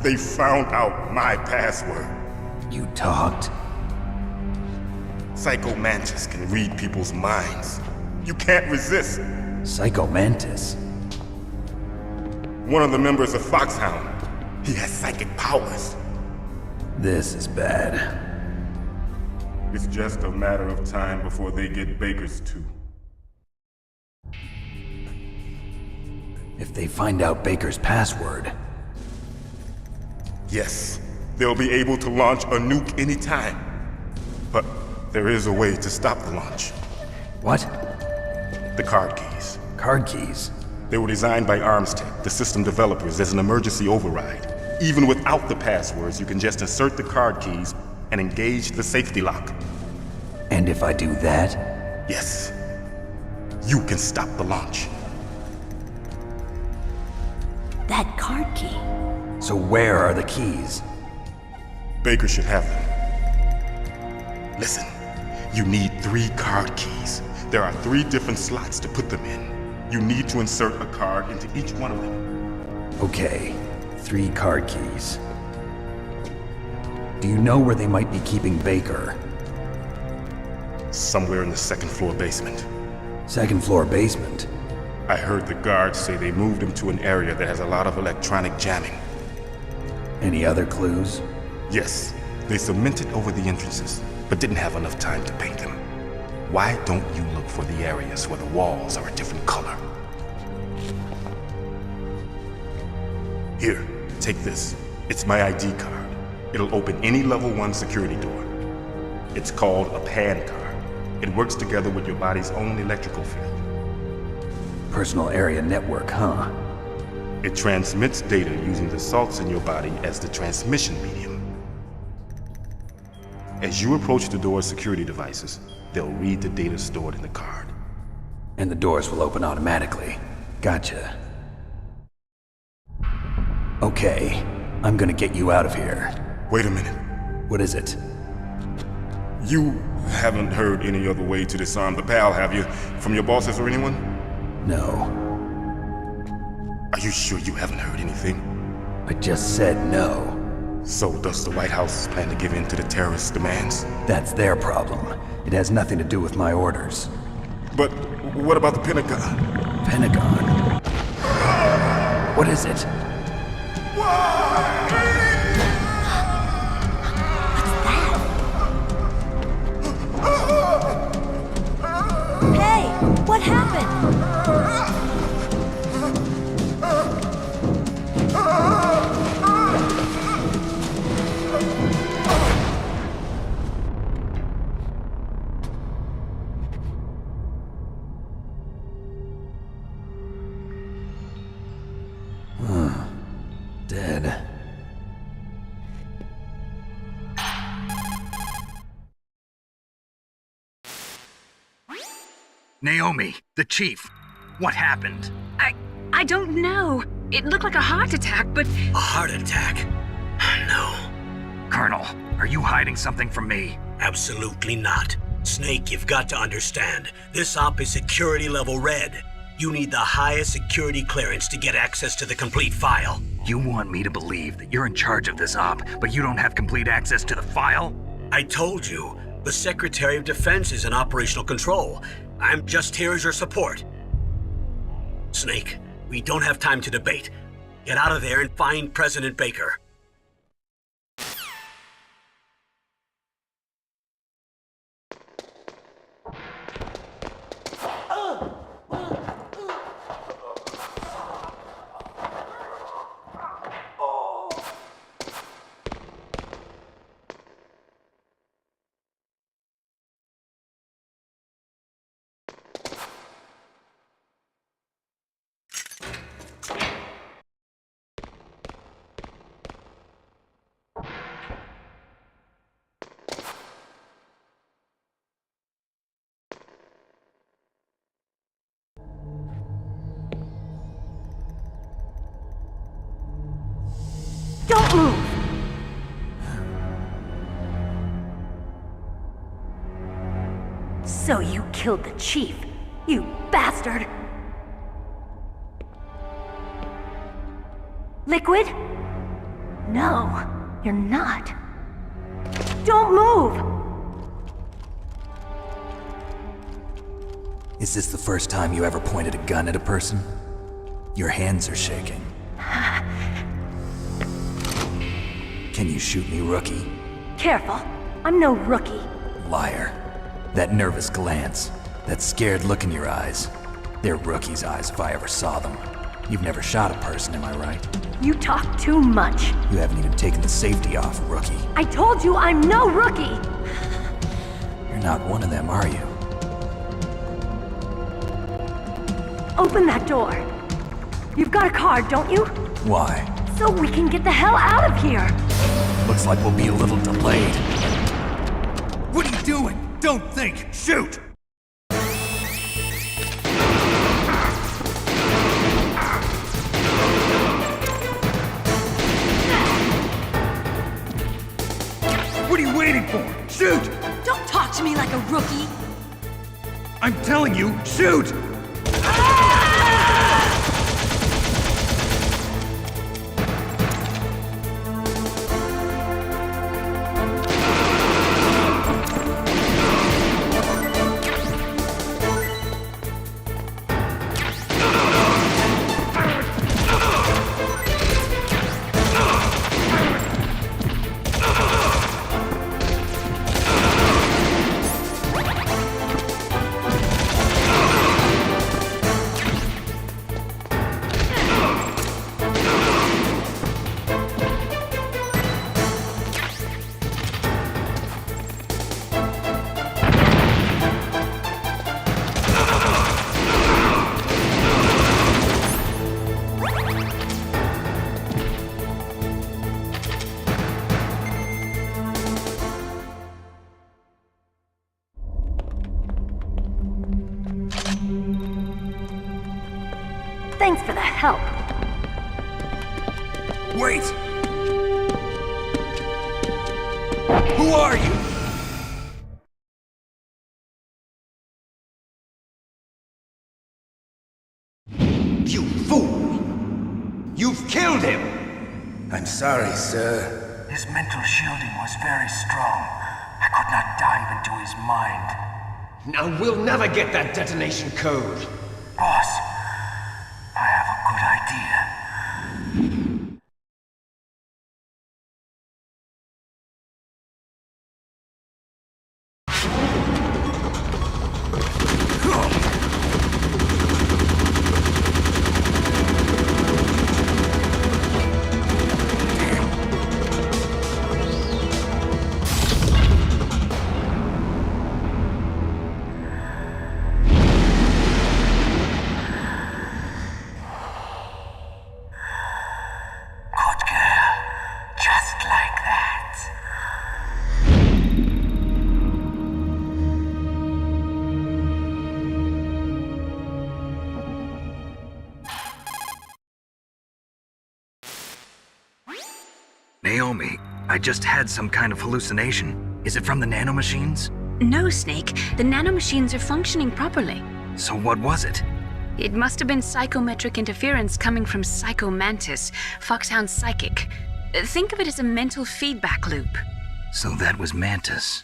they found out my password. You talked? Psycho Mantis can read people's minds. You can't resist. Psycho Mantis? One of the members of FOXHOUND. He has psychic powers. This is bad. It's just a matter of time before they get Baker's too. If they find out Baker's password... Yes, they'll be able to launch a nuke anytime. But there is a way to stop the launch. What? The card keys. Card keys? They were designed by Arms Tech, the system developers, as an emergency override. Even without the passwords, you can just insert the card keys and engage the safety lock. And if I do that? Yes. You can stop the launch. That card key. So where are the keys? Baker should have them. Listen, you need 3 card keys. There are 3 different slots to put them in. You need to insert a card into each one of them. Okay, 3 card keys. Do you know where they might be keeping Baker? Somewhere in the 2nd floor basement. 2nd floor basement? I heard the guards say they moved him to an area that has a lot of electronic jamming. Any other clues? Yes, they cemented over the entrances, but didn't have enough time to paint them. Why don't you look for the areas where the walls are a different color? Here, take this. It's my ID card. It'll open any level 1 security door. It's called a PAN card. It works together with your body's own electrical field. Personal area network, huh? It transmits data using the salts in your body as the transmission medium. As you approach the door's security devices, they'll read the data stored in the card. And the doors will open automatically. Gotcha. Okay, I'm gonna get you out of here. Wait a minute. What is it? You haven't heard any other way to disarm the PAL, have you? From your bosses or anyone? No. Are you sure you haven't heard anything? I just said no. So does the White House plan to give in to the terrorists' demands? That's their problem. It has nothing to do with my orders. But what about the Pentagon? Pentagon? What is it? Hey, what happened? Dead. Naomi, the chief. What happened? I don't know. It looked like a heart attack, but A heart attack? No, Colonel, are you hiding something from me? absolutely not. Snake, you've got to understand. This op is security level red. You need the highest security clearance to get access to the complete file. You want me to believe that you're in charge of this op, but you don't have complete access to the file? I told you, the Secretary of Defense is in operational control. I'm just here as your support. Snake, we don't have time to debate. Get out of there and find President Baker. Don't move! So you killed the chief, you bastard! Liquid? No, you're not. Don't move! Is this the first time you ever pointed a gun at a person? Your hands are shaking. Can you shoot me, rookie? Careful, I'm no rookie. Liar. That nervous glance, that scared look in your eyes. They're rookie's eyes if I ever saw them. You've never shot a person, am I right? You talk too much. You haven't even taken the safety off, rookie. I told you I'm no rookie! You're not one of them, are you? Open that door. You've got a card, don't you? Why? So we can get the hell out of here! Looks like we'll be a little delayed. What are you doing? Don't think! Shoot! What are you waiting for? Shoot! Don't talk to me like a rookie! I'm telling you, shoot! Thanks for the help. Wait! Who are you? You fool! You've killed him! I'm sorry, sir. His mental shielding was very strong. I could not dive into his mind. Now we'll never get that detonation code. Boss, I have a good idea. Naomi, I just had some kind of hallucination. Is it from the nanomachines? No, Snake. The nanomachines are functioning properly. So what was it? It must have been psychometric interference coming from Psycho Mantis, FOXHOUND's psychic. Think of it as a mental feedback loop. So that was Mantis.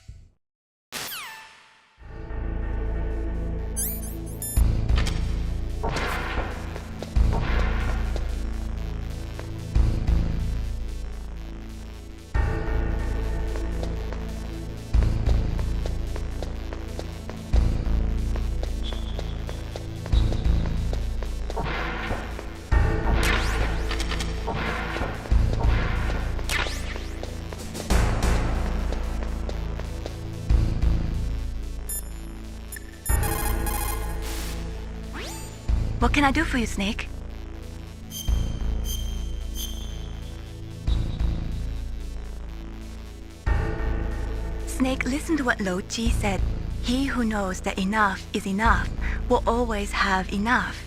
What can I do for you, Snake? Snake, listen to what Lo Ji said. He who knows that enough is enough will always have enough.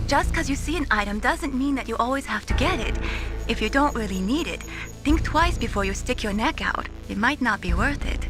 Just because you see an item doesn't mean that you always have to get it. If you don't really need it, think twice before you stick your neck out. It might not be worth it.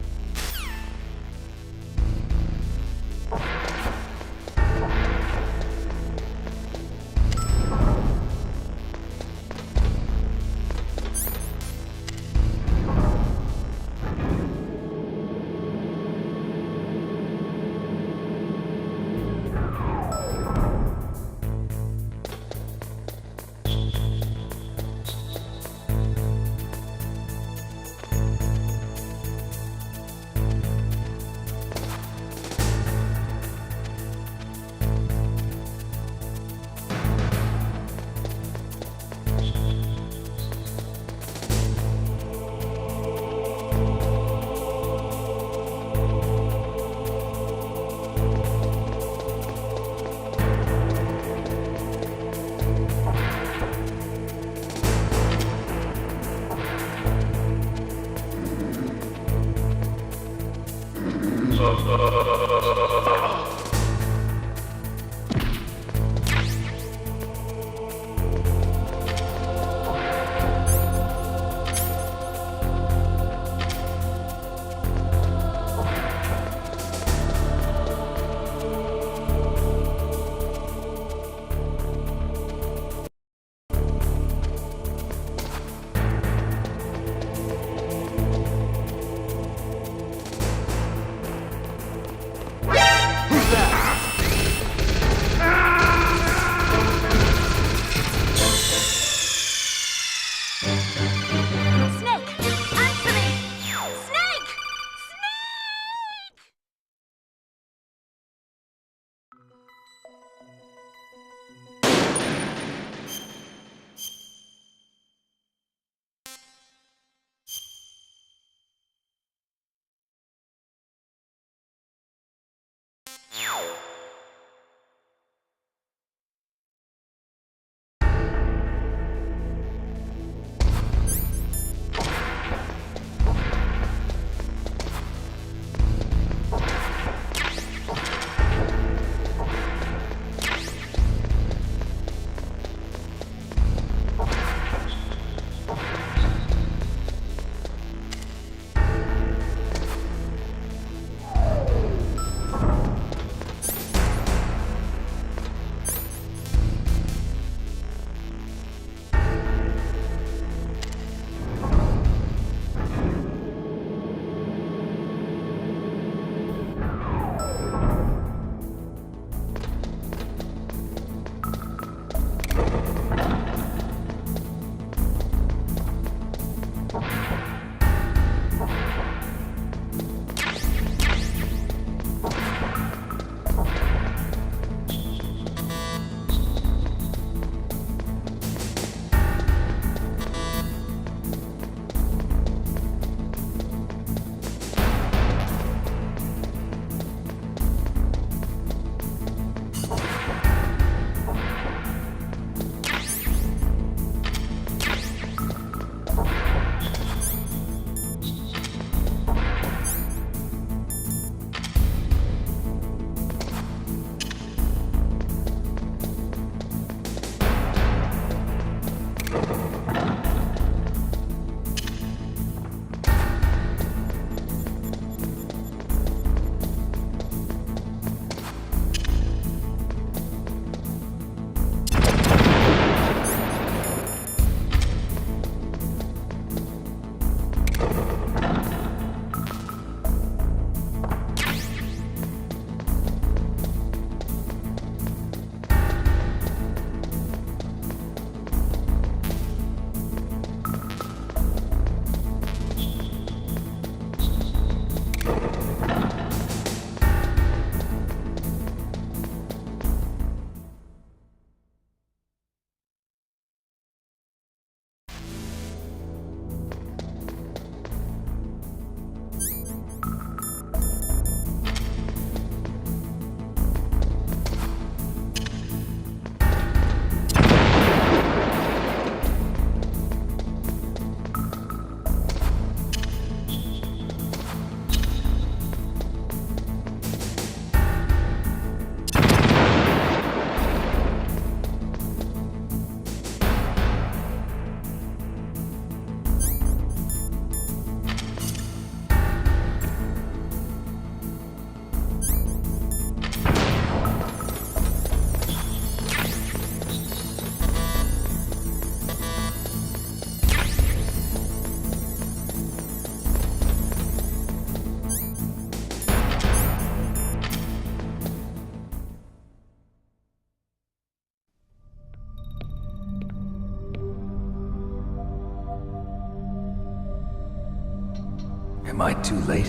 Am I too late?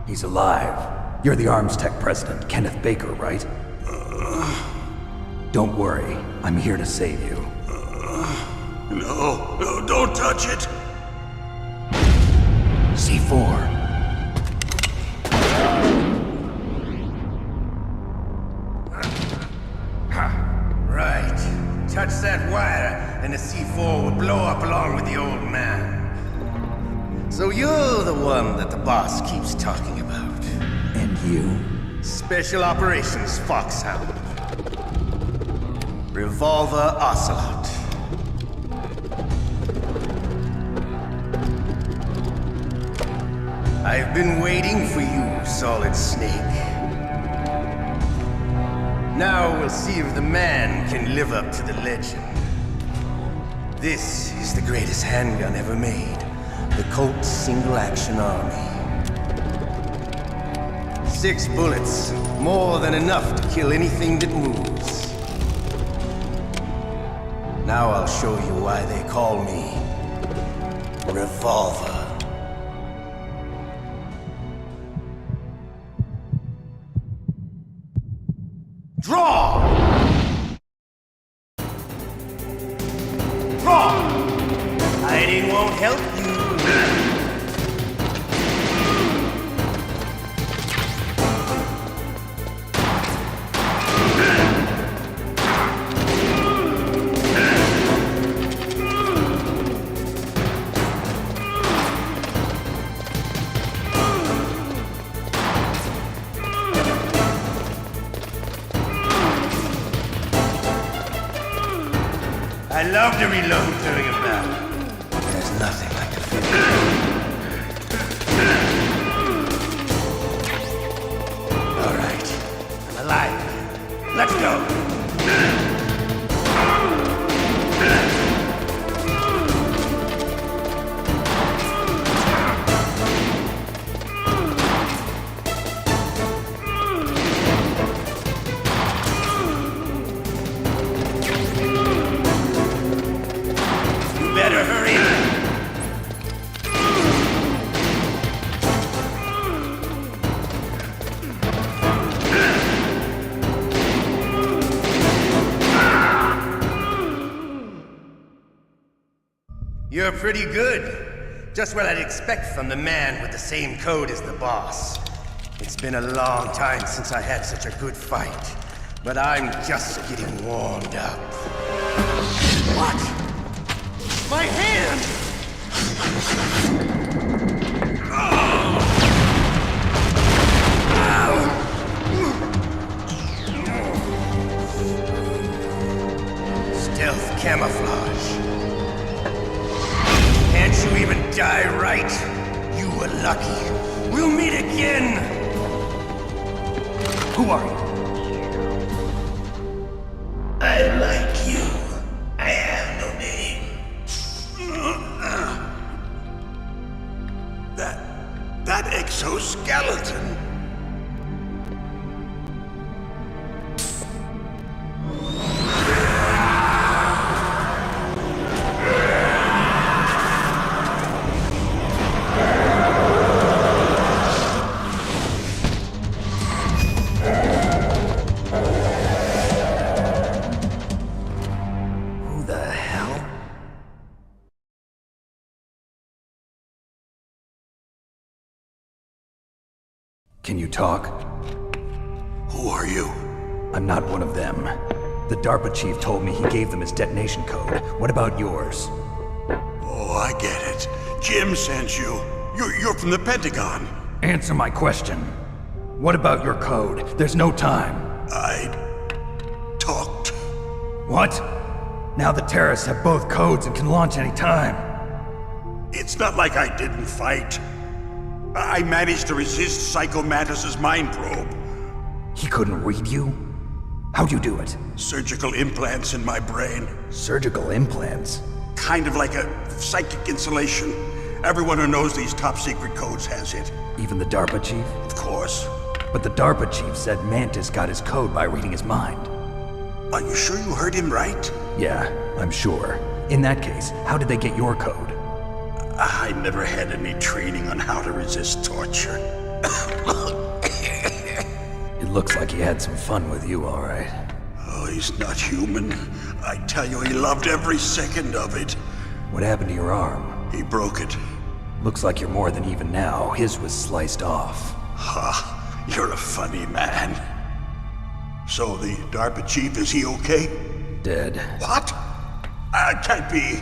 He's alive. You're the Arms Tech president, Kenneth Baker, right? Don't worry, I'm here to save you. No, don't touch it! C4. Right. Touch that wire, and the C4 will blow up along with the old man. So you're the one that the boss keeps talking about. And you? Special Operations Foxhound. Revolver Ocelot. I've been waiting for you, Solid Snake. Now we'll see if the man can live up to the legend. This is the greatest handgun ever made. The Colt Single Action Army. 6 bullets, more than enough to kill anything that moves. Now I'll show you why they call me Revolver. Draw! Draw! Hiding won't help you. I love to reload during a battle. There's nothing like the feeling. All right, I'm alive. Let's go. Better hurry. You're pretty good. Just what I'd expect from the man with the same code as the boss. It's been a long time since I had such a good fight, but I'm just getting warmed up. What? My hand! Stealth camouflage. Can't you even die right? You were lucky. We'll meet again! Who are you? I like you. I have no name. That exoskeleton. Who the hell? Can you talk? Who are you? I'm not one of them. The DARPA chief told me he gave them his detonation code. What about yours? Oh, I get it. Jim sent you. You're from the Pentagon. Answer my question. What about your code? There's no time. I talked. What? Now the terrorists have both codes and can launch any time. It's not like I didn't fight. I managed to resist Psycho Mantis's mind probe. He couldn't read you? How'd you do it? Surgical implants in my brain. Surgical implants? Kind of like a psychic insulation. Everyone who knows these top secret codes has it. Even the DARPA chief? Of course. But the DARPA chief said Mantis got his code by reading his mind. Are you sure you heard him right? Yeah, I'm sure. In that case, how did they get your code? I never had any training on how to resist torture. It looks like he had some fun with you, all right. Oh, he's not human. I tell you, he loved every second of it. What happened to your arm? He broke it. Looks like you're more than even now. His was sliced off. Ha, you're a funny man. So the DARPA chief, is he okay? Dead. What? Can't be.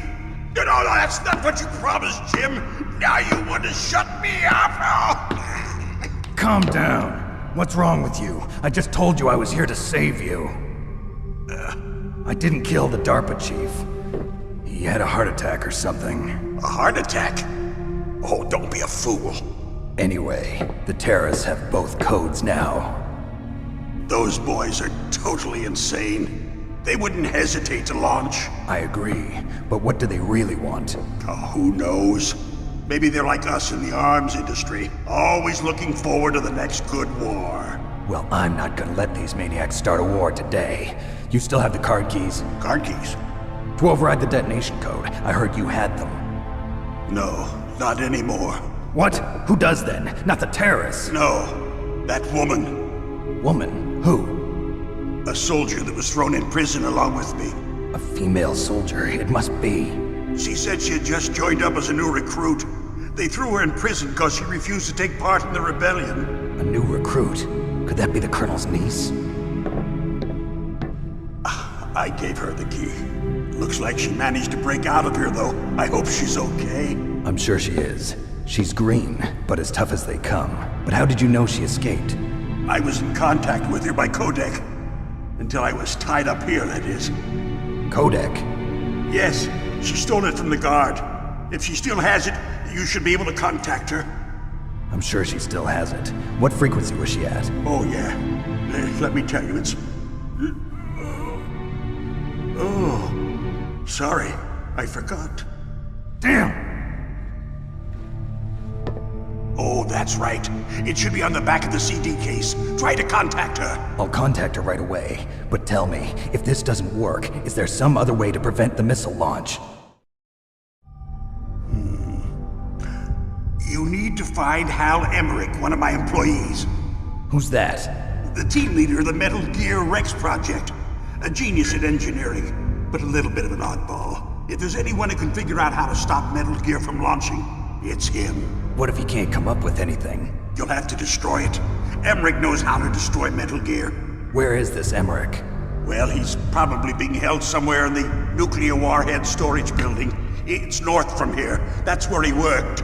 No, that's not what you promised, Jim. Now you want to shut me up? Calm down. What's wrong with you? I just told you I was here to save you. I didn't kill the DARPA chief. He had a heart attack or something. A heart attack? Oh, don't be a fool. Anyway, the terrorists have both codes now. Those boys are totally insane. They wouldn't hesitate to launch. I agree, but what do they really want? Oh, who knows? Maybe they're like us in the arms industry, always looking forward to the next good war. Well, I'm not gonna let these maniacs start a war today. You still have the card keys? Card keys? To override the detonation code. I heard you had them. No, not anymore. What? Who does then? Not the terrorists? No, that woman. Woman? Who? A soldier that was thrown in prison along with me. A female soldier, it must be. She said she had just joined up as a new recruit. They threw her in prison because she refused to take part in the rebellion. A new recruit? Could that be the Colonel's niece? I gave her the key. Looks like she managed to break out of here, though. I hope she's okay. I'm sure she is. She's green, but as tough as they come. But how did you know she escaped? I was in contact with her by codec. Until I was tied up here, that is. Codec? Yes, she stole it from the guard. If she still has it, you should be able to contact her. I'm sure she still has it. What frequency was she at? Oh, yeah. Let me tell you, it's... Oh, sorry. I forgot. Damn! Oh, that's right. It should be on the back of the CD case. Try to contact her. I'll contact her right away. But tell me, if this doesn't work, is there some other way to prevent the missile launch? You need to find Hal Emmerich, one of my employees. Who's that? The team leader of the Metal Gear Rex project. A genius at engineering, but a little bit of an oddball. If there's anyone who can figure out how to stop Metal Gear from launching, it's him. What if he can't come up with anything? You'll have to destroy it. Emmerich knows how to destroy Metal Gear. Where is this Emmerich? Well, he's probably being held somewhere in the nuclear warhead storage building. It's north from here. That's where he worked.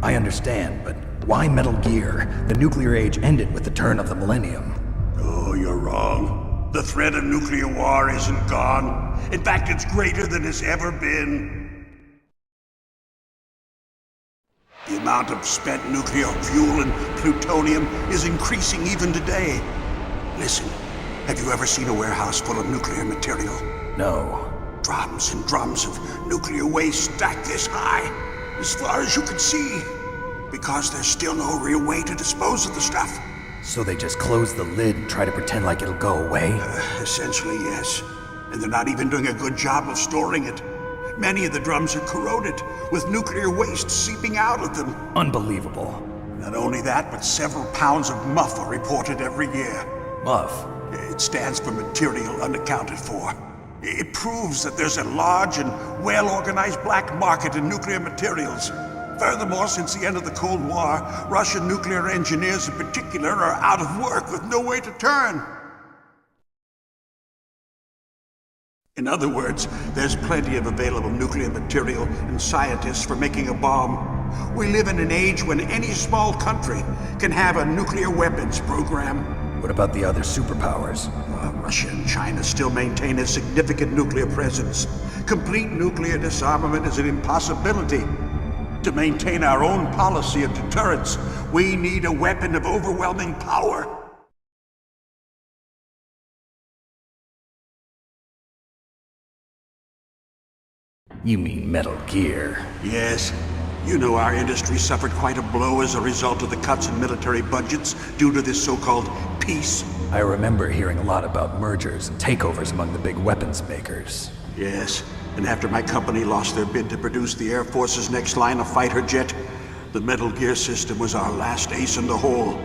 I understand, but why Metal Gear? The nuclear age ended with the turn of the millennium. Oh, you're wrong. The threat of nuclear war isn't gone. In fact, it's greater than it's ever been. The amount of spent nuclear fuel and plutonium is increasing even today. Listen, have you ever seen a warehouse full of nuclear material? No. Drums and drums of nuclear waste stacked this high, as far as you can see, because there's still no real way to dispose of the stuff. So they just close the lid and try to pretend like it'll go away? Essentially, yes. And they're not even doing a good job of storing it. Many of the drums are corroded, with nuclear waste seeping out of them. Unbelievable. Not only that, but several pounds of MUF are reported every year. MUF? It stands for material unaccounted for. It proves that there's a large and well-organized black market in nuclear materials. Furthermore, since the end of the Cold War, Russian nuclear engineers in particular are out of work with no way to turn. In other words, there's plenty of available nuclear material and scientists for making a bomb. We live in an age when any small country can have a nuclear weapons program. What about the other superpowers? Russia and China still maintain a significant nuclear presence. Complete nuclear disarmament is an impossibility. To maintain our own policy of deterrence, we need a weapon of overwhelming power. You mean Metal Gear? Yes. You know our industry suffered quite a blow as a result of the cuts in military budgets due to this so-called peace. I remember hearing a lot about mergers and takeovers among the big weapons makers. Yes, and after my company lost their bid to produce the Air Force's next line of fighter jet, the Metal Gear system was our last ace in the hole.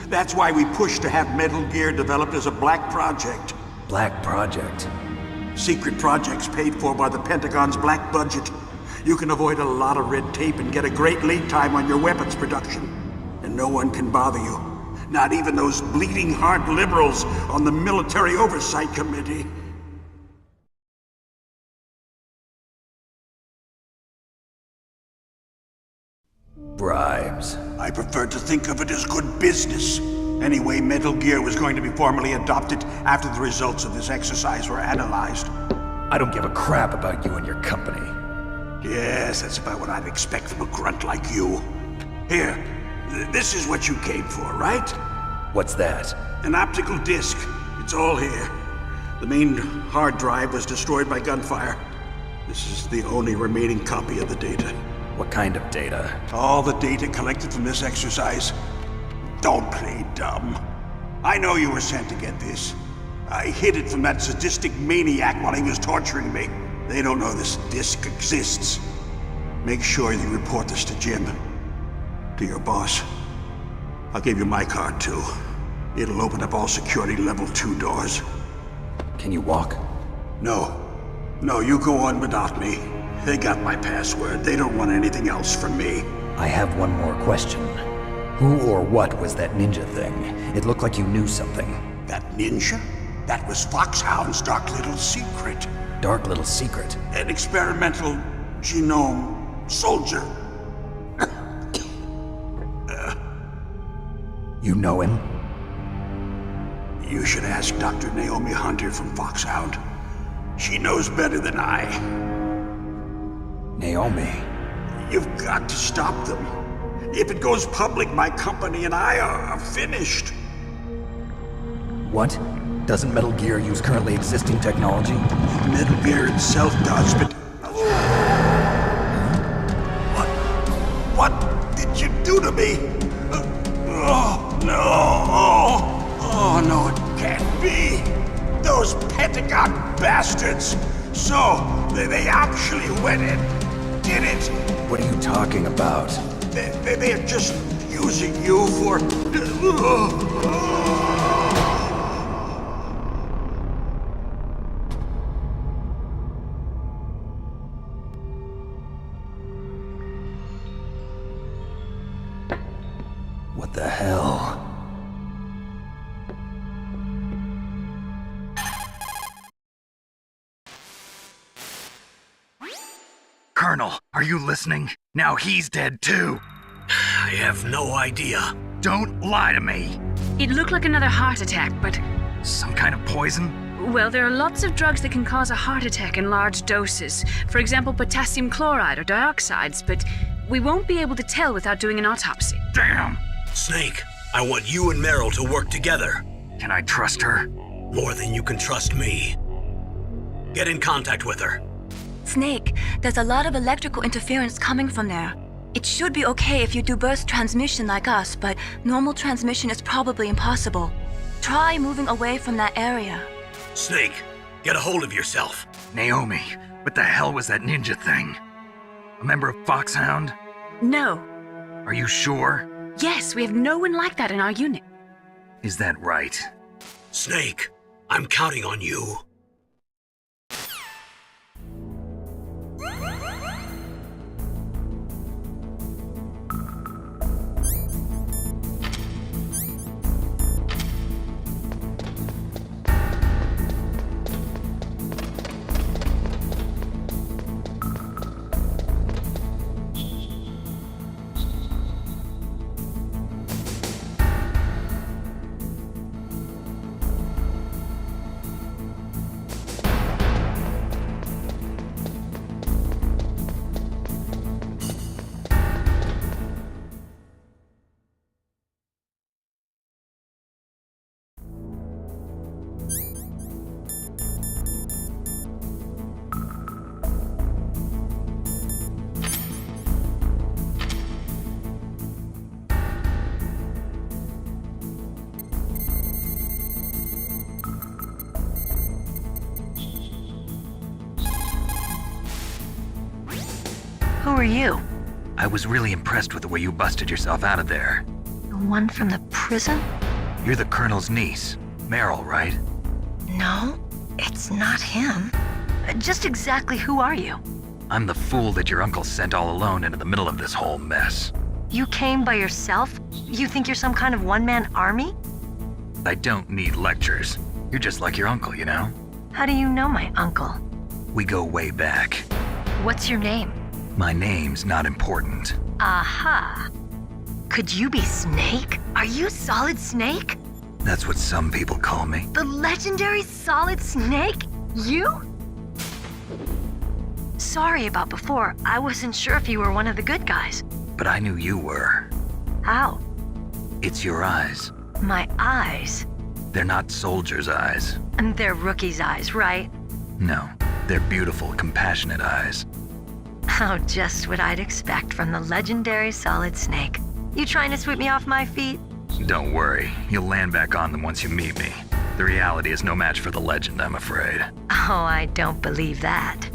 That's why we pushed to have Metal Gear developed as a black project. Black project? Secret projects paid for by the Pentagon's black budget. You can avoid a lot of red tape and get a great lead time on your weapons production. And no one can bother you. Not even those bleeding heart liberals on the Military Oversight Committee. Bribes. I prefer to think of it as good business. Anyway, Metal Gear was going to be formally adopted after the results of this exercise were analyzed. I don't give a crap about you and your company. Yes, that's about what I'd expect from a grunt like you. Here, this is what you came for, right? What's that? An optical disc. It's all here. The main hard drive was destroyed by gunfire. This is the only remaining copy of the data. What kind of data? All the data collected from this exercise. Don't play dumb. I know you were sent to get this. I hid it from that sadistic maniac while he was torturing me. They don't know this disc exists. Make sure you report this to Jim. To your boss. I'll give you my card too. It'll open up all security level 2 doors. Can you walk? No. No, you go on without me. They got my password. They don't want anything else from me. I have one more question. Who or what was that ninja thing? It looked like you knew something. That ninja? That was FOXHOUND's dark little secret. Dark little secret? An experimental genome soldier. You know him? You should ask Dr. Naomi Hunter from FOXHOUND. She knows better than I. Naomi? You've got to stop them. If it goes public, my company and I are finished. What? Doesn't Metal Gear use currently existing technology? Metal Gear itself does, but... What did you do to me? Oh, no. Oh, no, it can't be. Those Pentagon bastards. So, they actually went and did it. What are you talking about? They're just using you for... What the hell? Colonel, are you listening? Now he's dead too. I have no idea. Don't lie to me. It looked like another heart attack, but... Some kind of poison? Well, there are lots of drugs that can cause a heart attack in large doses. For example, potassium chloride or dioxides, but we won't be able to tell without doing an autopsy. Damn! Snake, I want you and Meryl to work together. Can I trust her? More than you can trust me. Get in contact with her. Snake, there's a lot of electrical interference coming from there. It should be okay if you do burst transmission like us, but normal transmission is probably impossible. Try moving away from that area. Snake, get a hold of yourself. Naomi, what the hell was that ninja thing? A member of FOXHOUND? No. Are you sure? Yes, we have no one like that in our unit. Is that right? Snake, I'm counting on you. are you? I was really impressed with the way you busted yourself out of there. The one from the prison? You're the Colonel's niece, Meryl, right? No, it's not him. Just exactly who are you? I'm the fool that your uncle sent all alone into the middle of this whole mess. You came by yourself? You think you're some kind of one-man army? I don't need lectures. You're just like your uncle, you know? How do you know my uncle? We go way back. What's your name? My name's not important. Aha. Could you be Snake? Are you Solid Snake? That's what some people call me. The legendary Solid Snake? You? Sorry about before. I wasn't sure if you were one of the good guys. But I knew you were. How? It's your eyes. My eyes? They're not soldiers' eyes. And they're rookies' eyes, right? No, they're beautiful, compassionate eyes. Oh, just what I'd expect from the legendary Solid Snake. You trying to sweep me off my feet? Don't worry, you'll land back on them once you meet me. The reality is no match for the legend, I'm afraid. Oh, I don't believe that.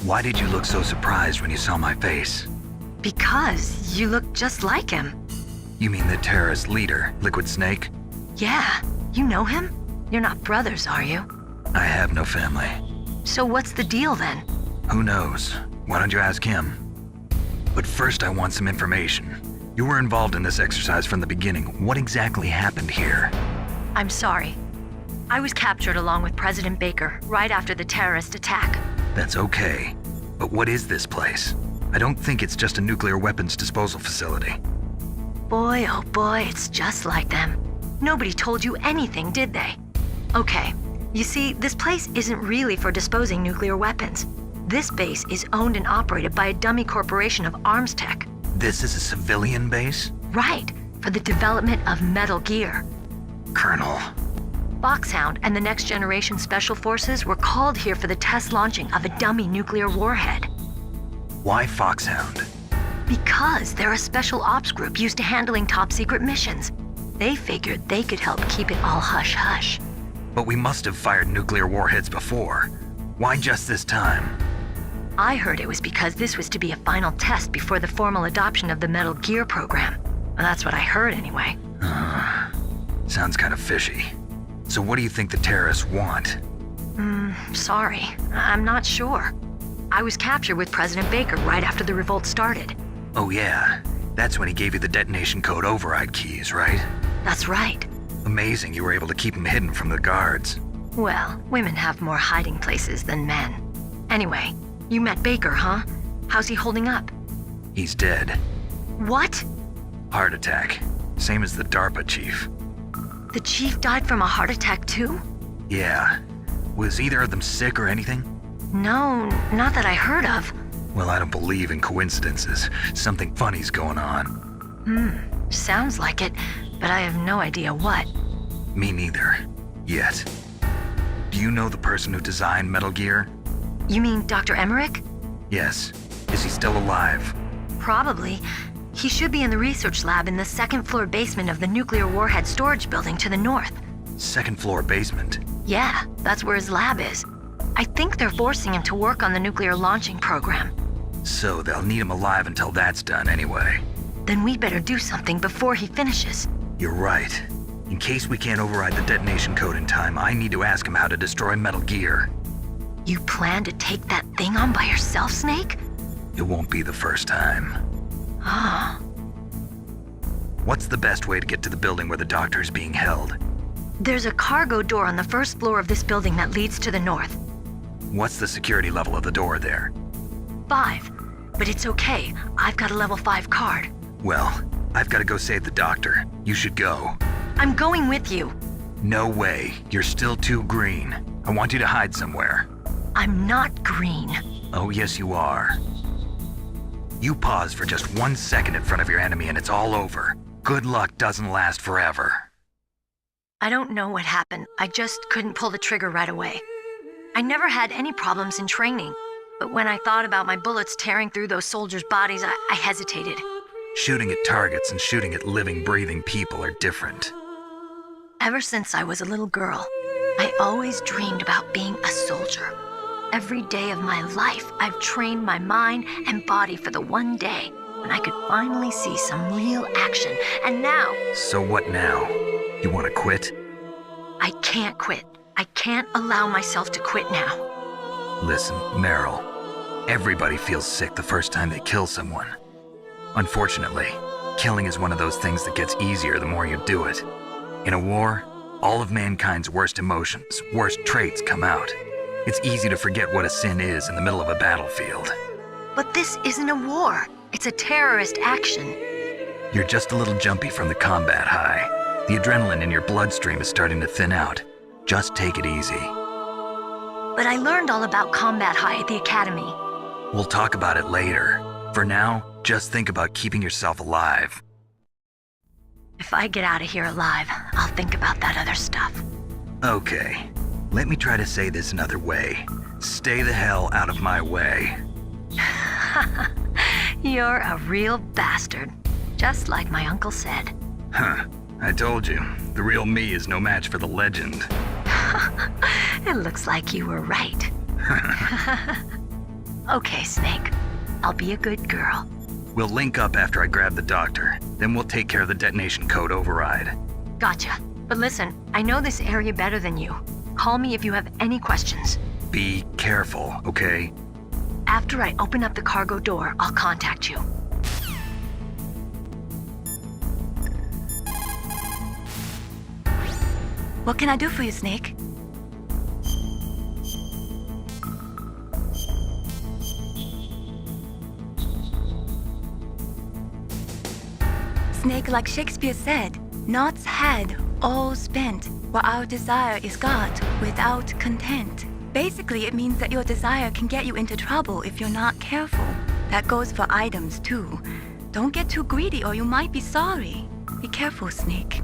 Why did you look so surprised when you saw my face? Because you look just like him. You mean the terrorist leader, Liquid Snake? Yeah, you know him? You're not brothers, are you? I have no family. So what's the deal then? Who knows? Why don't you ask him? But first I want some information. You were involved in this exercise from the beginning. What exactly happened here? I'm sorry. I was captured along with President Baker right after the terrorist attack. That's okay. But what is this place? I don't think it's just a nuclear weapons disposal facility. Boy, oh boy, it's just like them. Nobody told you anything, did they? Okay, you see, this place isn't really for disposing nuclear weapons. This base is owned and operated by a dummy corporation of arms tech. This is a civilian base? Right, for the development of Metal Gear. Colonel. FOXHOUND and the Next Generation Special Forces were called here for the test launching of a dummy nuclear warhead. Why FOXHOUND? Because they're a special ops group used to handling top-secret missions. They figured they could help keep it all hush-hush. But we must have fired nuclear warheads before. Why just this time? I heard it was because this was to be a final test before the formal adoption of the Metal Gear program. Well, that's what I heard anyway. Sounds kind of fishy. So what do you think the terrorists want? Sorry. I'm not sure. I was captured with President Baker right after the revolt started. Oh yeah, that's when he gave you the detonation code override keys, right? That's right. Amazing you were able to keep him hidden from the guards. Well, women have more hiding places than men. Anyway, you met Baker, huh? How's he holding up? He's dead. What? Heart attack. Same as the DARPA chief. The chief died from a heart attack too? Yeah. Was either of them sick or anything? No, not that I heard of. Well, I don't believe in coincidences. Something funny's going on. Sounds like it, but I have no idea what. Me neither. Yet. Do you know the person who designed Metal Gear? You mean Dr. Emmerich? Yes. Is he still alive? Probably. He should be in the research lab in the second-floor basement of the nuclear warhead storage building to the north. Second-floor basement? Yeah, that's where his lab is. I think they're forcing him to work on the nuclear launching program. So they'll need him alive until that's done anyway. Then we better do something before he finishes. You're right. In case we can't override the detonation code in time, I need to ask him how to destroy Metal Gear. You plan to take that thing on by yourself, Snake? It won't be the first time. Ah. What's the best way to get to the building where the doctor's being held? There's a cargo door on the first floor of this building that leads to the north. What's the security level of the door there? 5. But it's okay. I've got a level 5 card. Well, I've got to go save the doctor. You should go. I'm going with you. No way. You're still too green. I want you to hide somewhere. I'm not green. Oh, yes, you are. You pause for just 1 second in front of your enemy and it's all over. Good luck doesn't last forever. I don't know what happened. I just couldn't pull the trigger right away. I never had any problems in training, but when I thought about my bullets tearing through those soldiers' bodies, I hesitated. Shooting at targets and shooting at living, breathing people are different. Ever since I was a little girl, I always dreamed about being a soldier. Every day of my life, I've trained my mind and body for the one day when I could finally see some real action. And now... So what now? You want to quit? I can't quit. I can't allow myself to quit now. Listen, Meryl. Everybody feels sick the first time they kill someone. Unfortunately, killing is one of those things that gets easier the more you do it. In a war, all of mankind's worst emotions, worst traits come out. It's easy to forget what a sin is in the middle of a battlefield. But this isn't a war. It's a terrorist action. You're just a little jumpy from the combat high. The adrenaline in your bloodstream is starting to thin out. Just take it easy. But I learned all about combat high at the academy. We'll talk about it later. For now, just think about keeping yourself alive. If I get out of here alive, I'll think about that other stuff. Okay. Let me try to say this another way. Stay the hell out of my way. You're a real bastard. Just like my uncle said. Huh. I told you, the real me is no match for the legend. It looks like you were right. Okay, Snake. I'll be a good girl. We'll link up after I grab the doctor. Then we'll take care of the detonation code override. Gotcha. But listen, I know this area better than you. Call me if you have any questions. Be careful, okay? After I open up the cargo door, I'll contact you. What can I do for you, Snake? Snake, like Shakespeare said, knots had, all spent, while our desire is got without content. Basically, it means that your desire can get you into trouble if you're not careful. That goes for items, too. Don't get too greedy or you might be sorry. Be careful, Snake.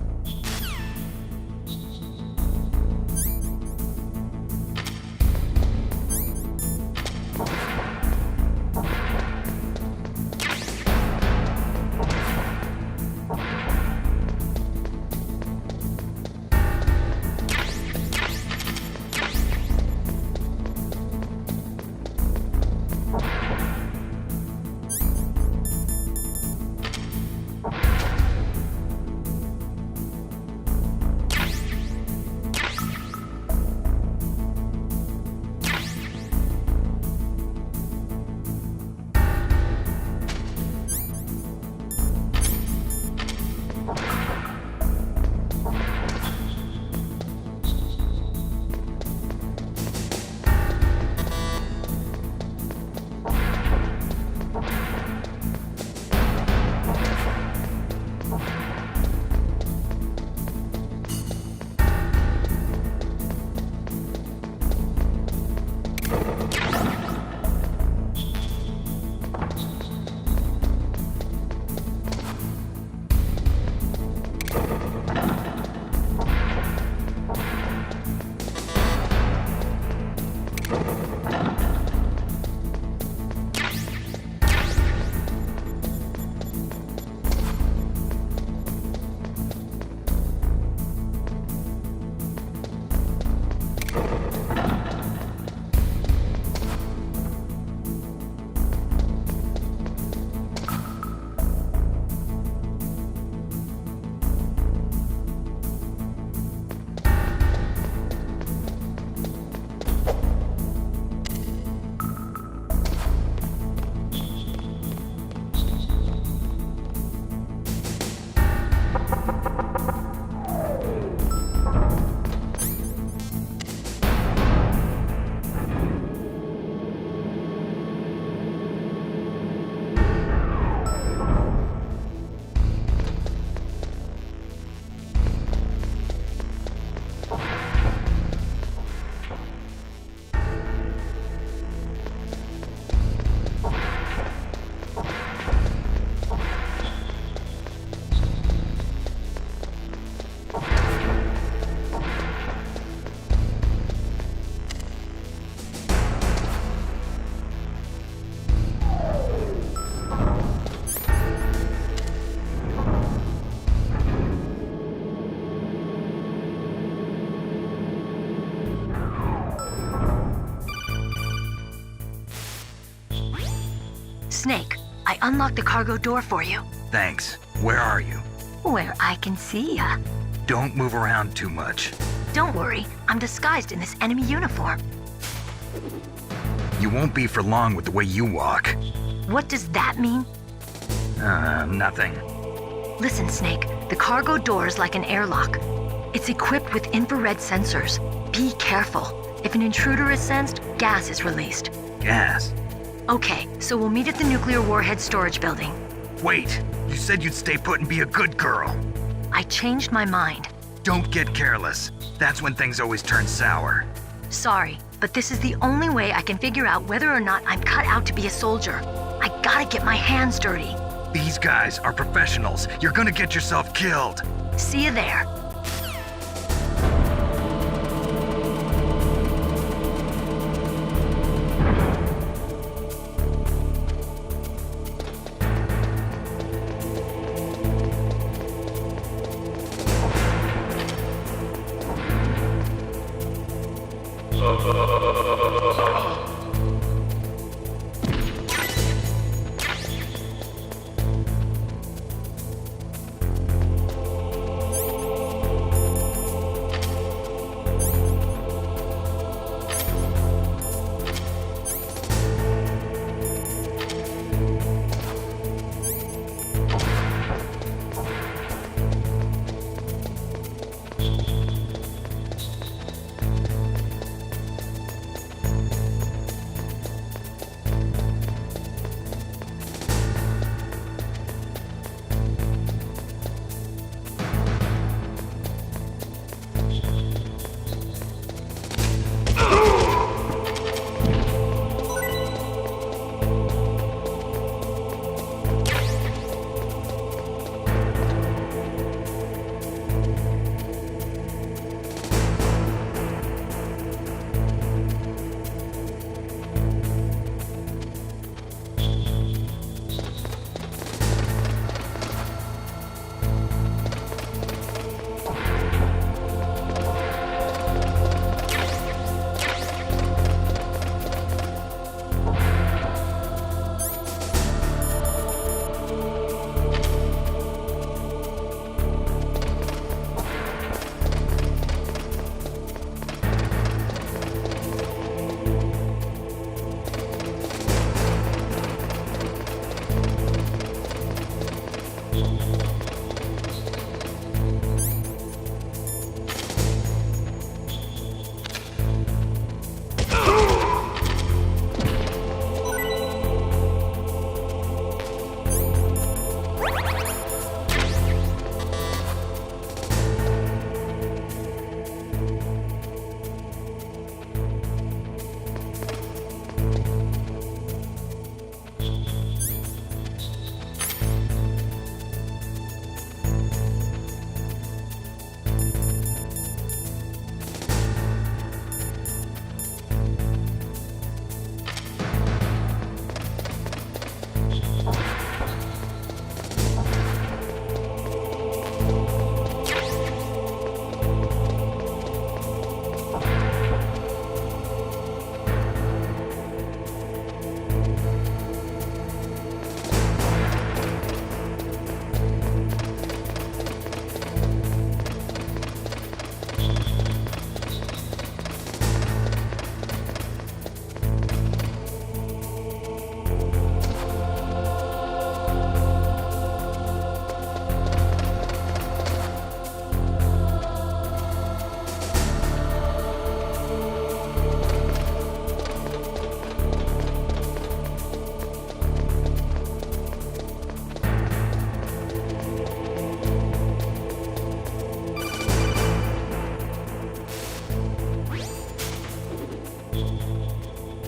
unlock the cargo door for you. Thanks. Where are you? Where I can see ya. Don't move around too much. Don't worry, I'm disguised in this enemy uniform. You won't be for long with the way you walk. What does that mean? Nothing. Listen, Snake, the cargo door is like an airlock. It's equipped with infrared sensors. Be careful. If an intruder is sensed, gas is released. Gas? Okay, so we'll meet at the nuclear warhead storage building. Wait, you said you'd stay put and be a good girl. I changed my mind. Don't get careless. That's when things always turn sour. Sorry, but this is the only way I can figure out whether or not I'm cut out to be a soldier. I gotta get my hands dirty. These guys are professionals. You're gonna get yourself killed. See you there.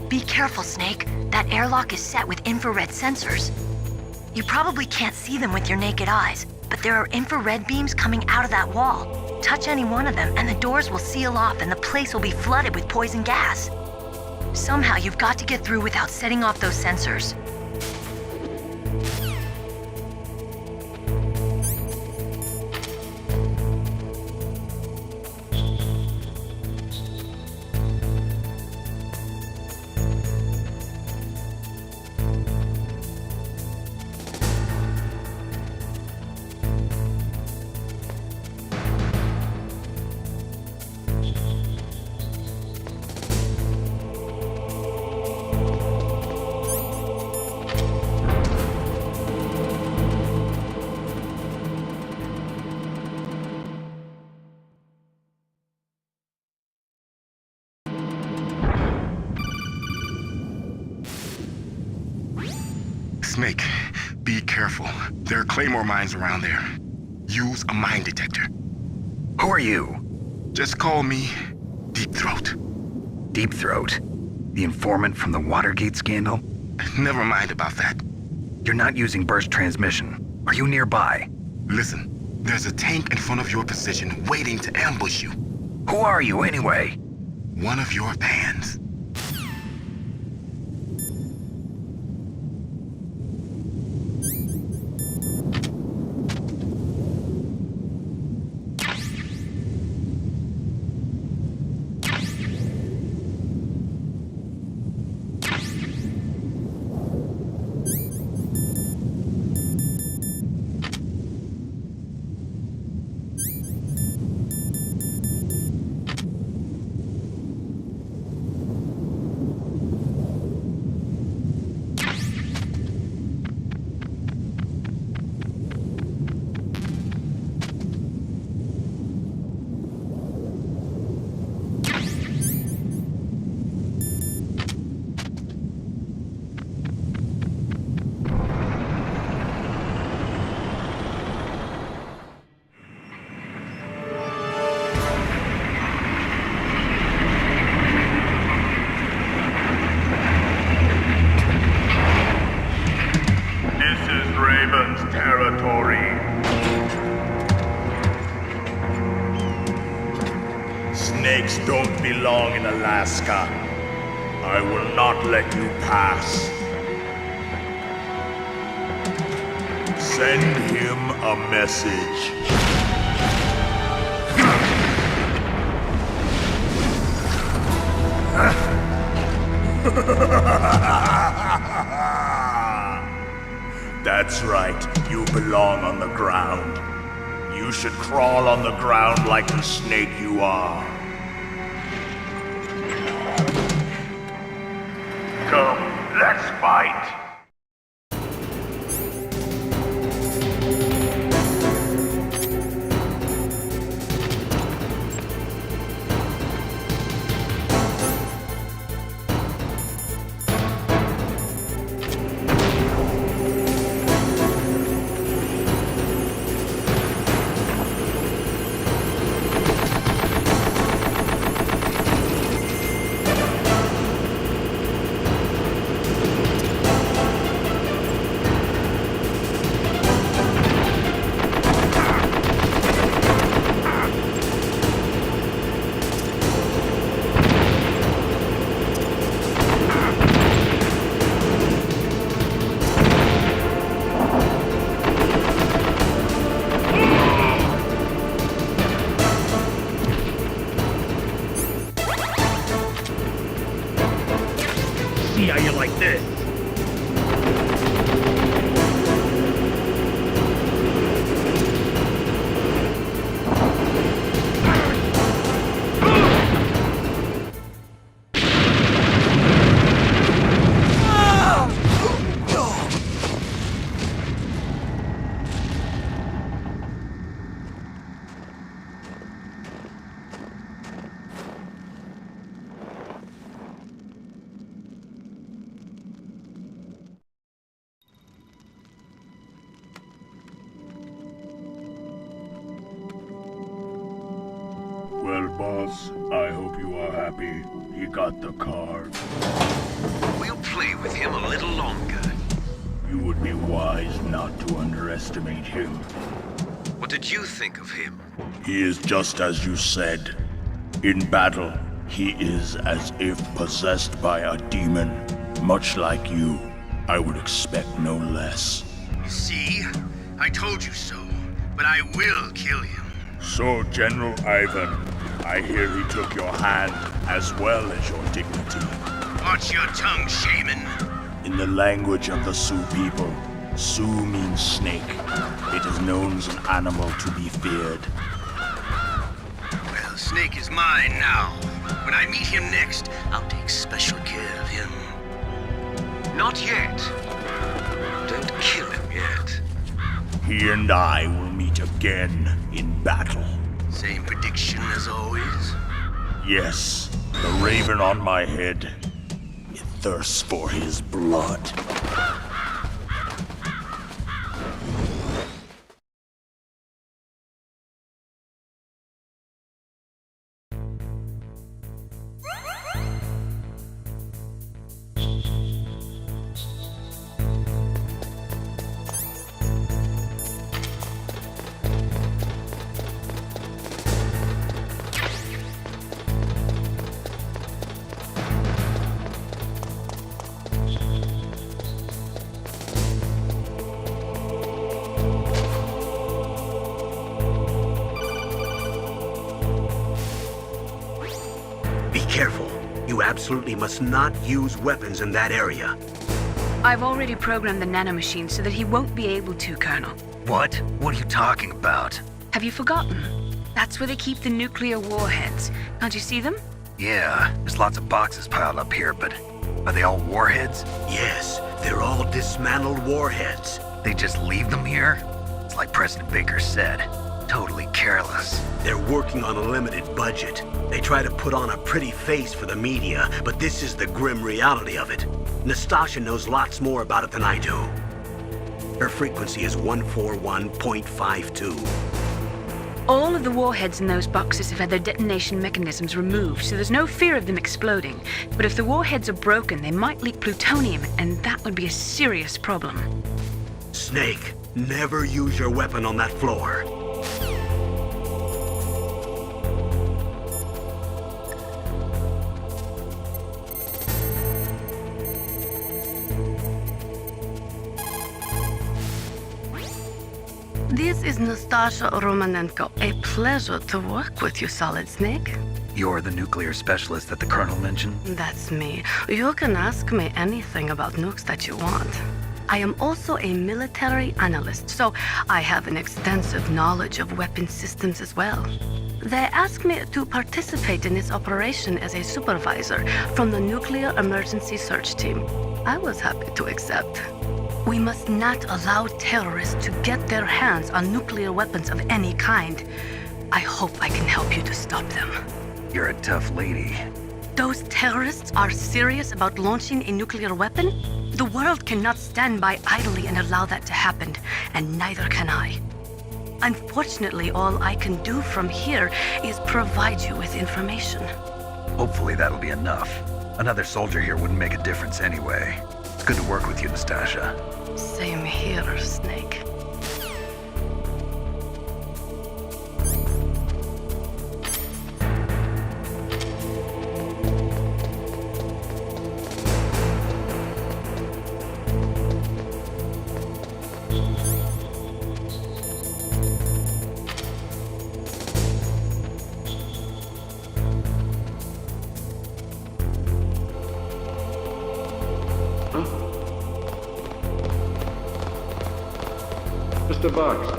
Be careful, Snake. That airlock is set with infrared sensors. You probably can't see them with your naked eyes, but there are infrared beams coming out of that wall. Touch any one of them and the doors will seal off and the place will be flooded with poison gas. Somehow you've got to get through without setting off those sensors. careful. There are claymore mines around there. Use a mine detector. Who are you? Just call me Deep Throat. Deep Throat? The informant from the Watergate scandal? Never mind about that. You're not using burst transmission. Are you nearby? Listen, there's a tank in front of your position waiting to ambush you. Who are you anyway? One of your fans. Snakes don't belong in Alaska. I will not let you pass. Send him a message. That's right, you belong on the ground. You should crawl on the ground like the snake you are. Come, let's fight! See how you like this. Well, boss, I hope you are happy. He got the card. We'll play with him a little longer. You would be wise not to underestimate him. What did you think of him? He is just as you said. In battle, he is as if possessed by a demon. Much like you, I would expect no less. See? I told you so. But I will kill him. So, General Ivan, I hear he took your hand as well as your dignity. Watch your tongue, shaman. In the language of the Sioux people, Sioux means snake. It is known as an animal to be feared. Well, Snake is mine now. When I meet him next, I'll take special care of him. Not yet. Don't kill him yet. He and I will meet again in battle. Same prediction as always? Yes, the raven on my head. It thirsts for his blood. absolutely must not use weapons in that area. I've already programmed the nanomachine so that he won't be able to, Colonel. What? What are you talking about? Have you forgotten? That's where they keep the nuclear warheads. Can't you see them? Yeah, there's lots of boxes piled up here, but are they all warheads? Yes, they're all dismantled warheads. They just leave them here? It's like President Baker said. Totally careless. They're working on a limited budget. They try to put on a pretty face for the media, but this is the grim reality of it. Nastasha knows lots more about it than I do. Her frequency is 141.52. All of the warheads in those boxes have had their detonation mechanisms removed, so there's no fear of them exploding. But if the warheads are broken, they might leak plutonium, and that would be a serious problem. Snake, never use your weapon on that floor. This is Nastasha Romanenko. A pleasure to work with you, Solid Snake. You're the nuclear specialist that the Colonel mentioned? That's me. You can ask me anything about nukes that you want. I am also a military analyst, so I have an extensive knowledge of weapon systems as well. They asked me to participate in this operation as a supervisor from the Nuclear Emergency Search Team. I was happy to accept. We must not allow terrorists to get their hands on nuclear weapons of any kind. I hope I can help you to stop them. You're a tough lady. Those terrorists are serious about launching a nuclear weapon? The world cannot stand by idly and allow that to happen, and neither can I. Unfortunately, all I can do from here is provide you with information. Hopefully that'll be enough. Another soldier here wouldn't make a difference anyway. It's good to work with you, Nastasha. Same here, Snake. Mr. Bugs.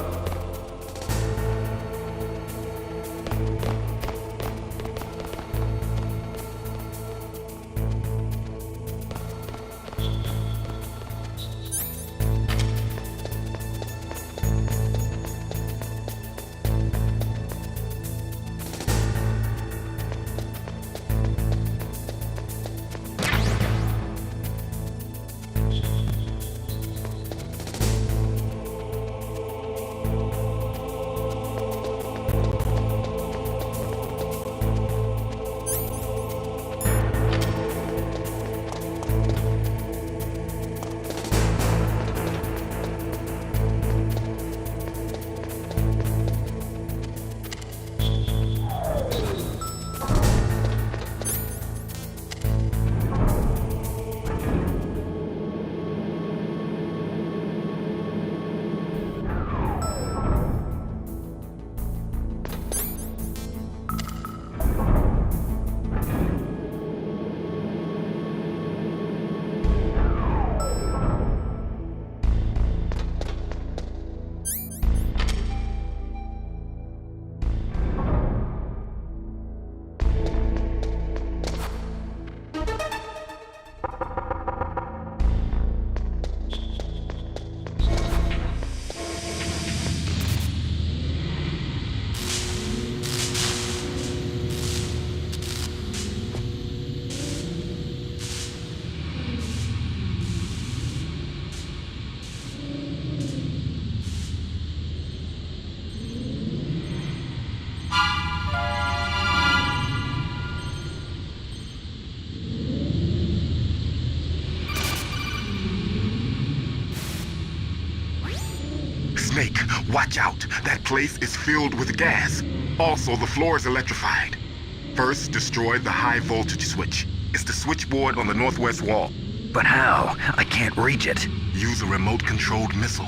Snake, watch out. That place is filled with gas. Also, the floor is electrified. First, destroy the high voltage switch. It's the switchboard on the northwest wall. But how? I can't reach it. Use a remote-controlled missile.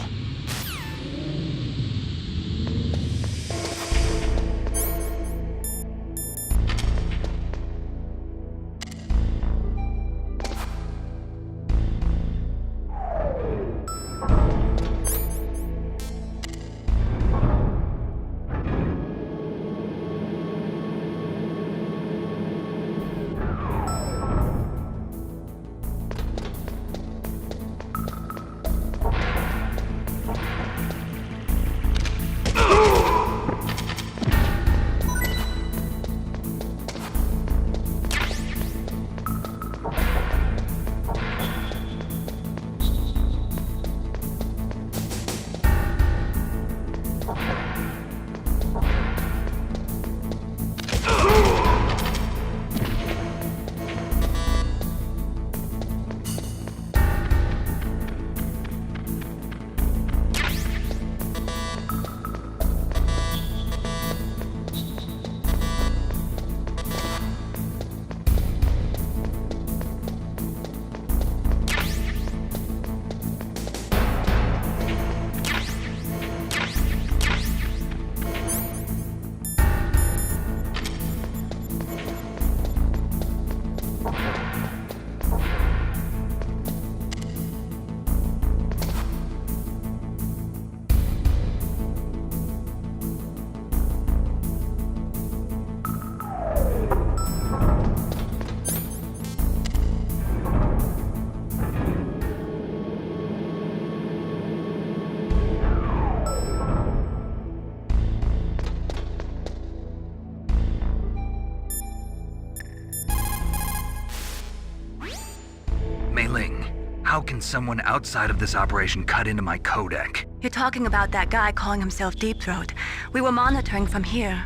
How can someone outside of this operation cut into my codec? You're talking about that guy calling himself Deep Throat. We were monitoring from here.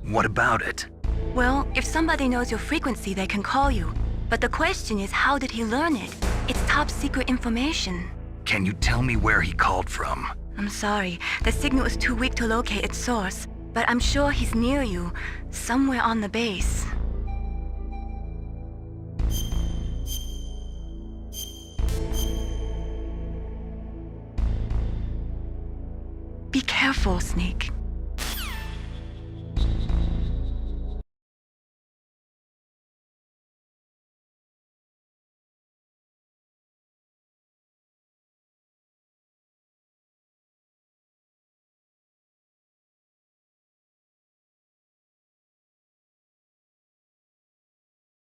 What about it? Well, if somebody knows your frequency, they can call you. But the question is, how did he learn it? It's top secret information. Can you tell me where he called from? I'm sorry, the signal is too weak to locate its source. But I'm sure he's near you, somewhere on the base. Be careful, Sneak.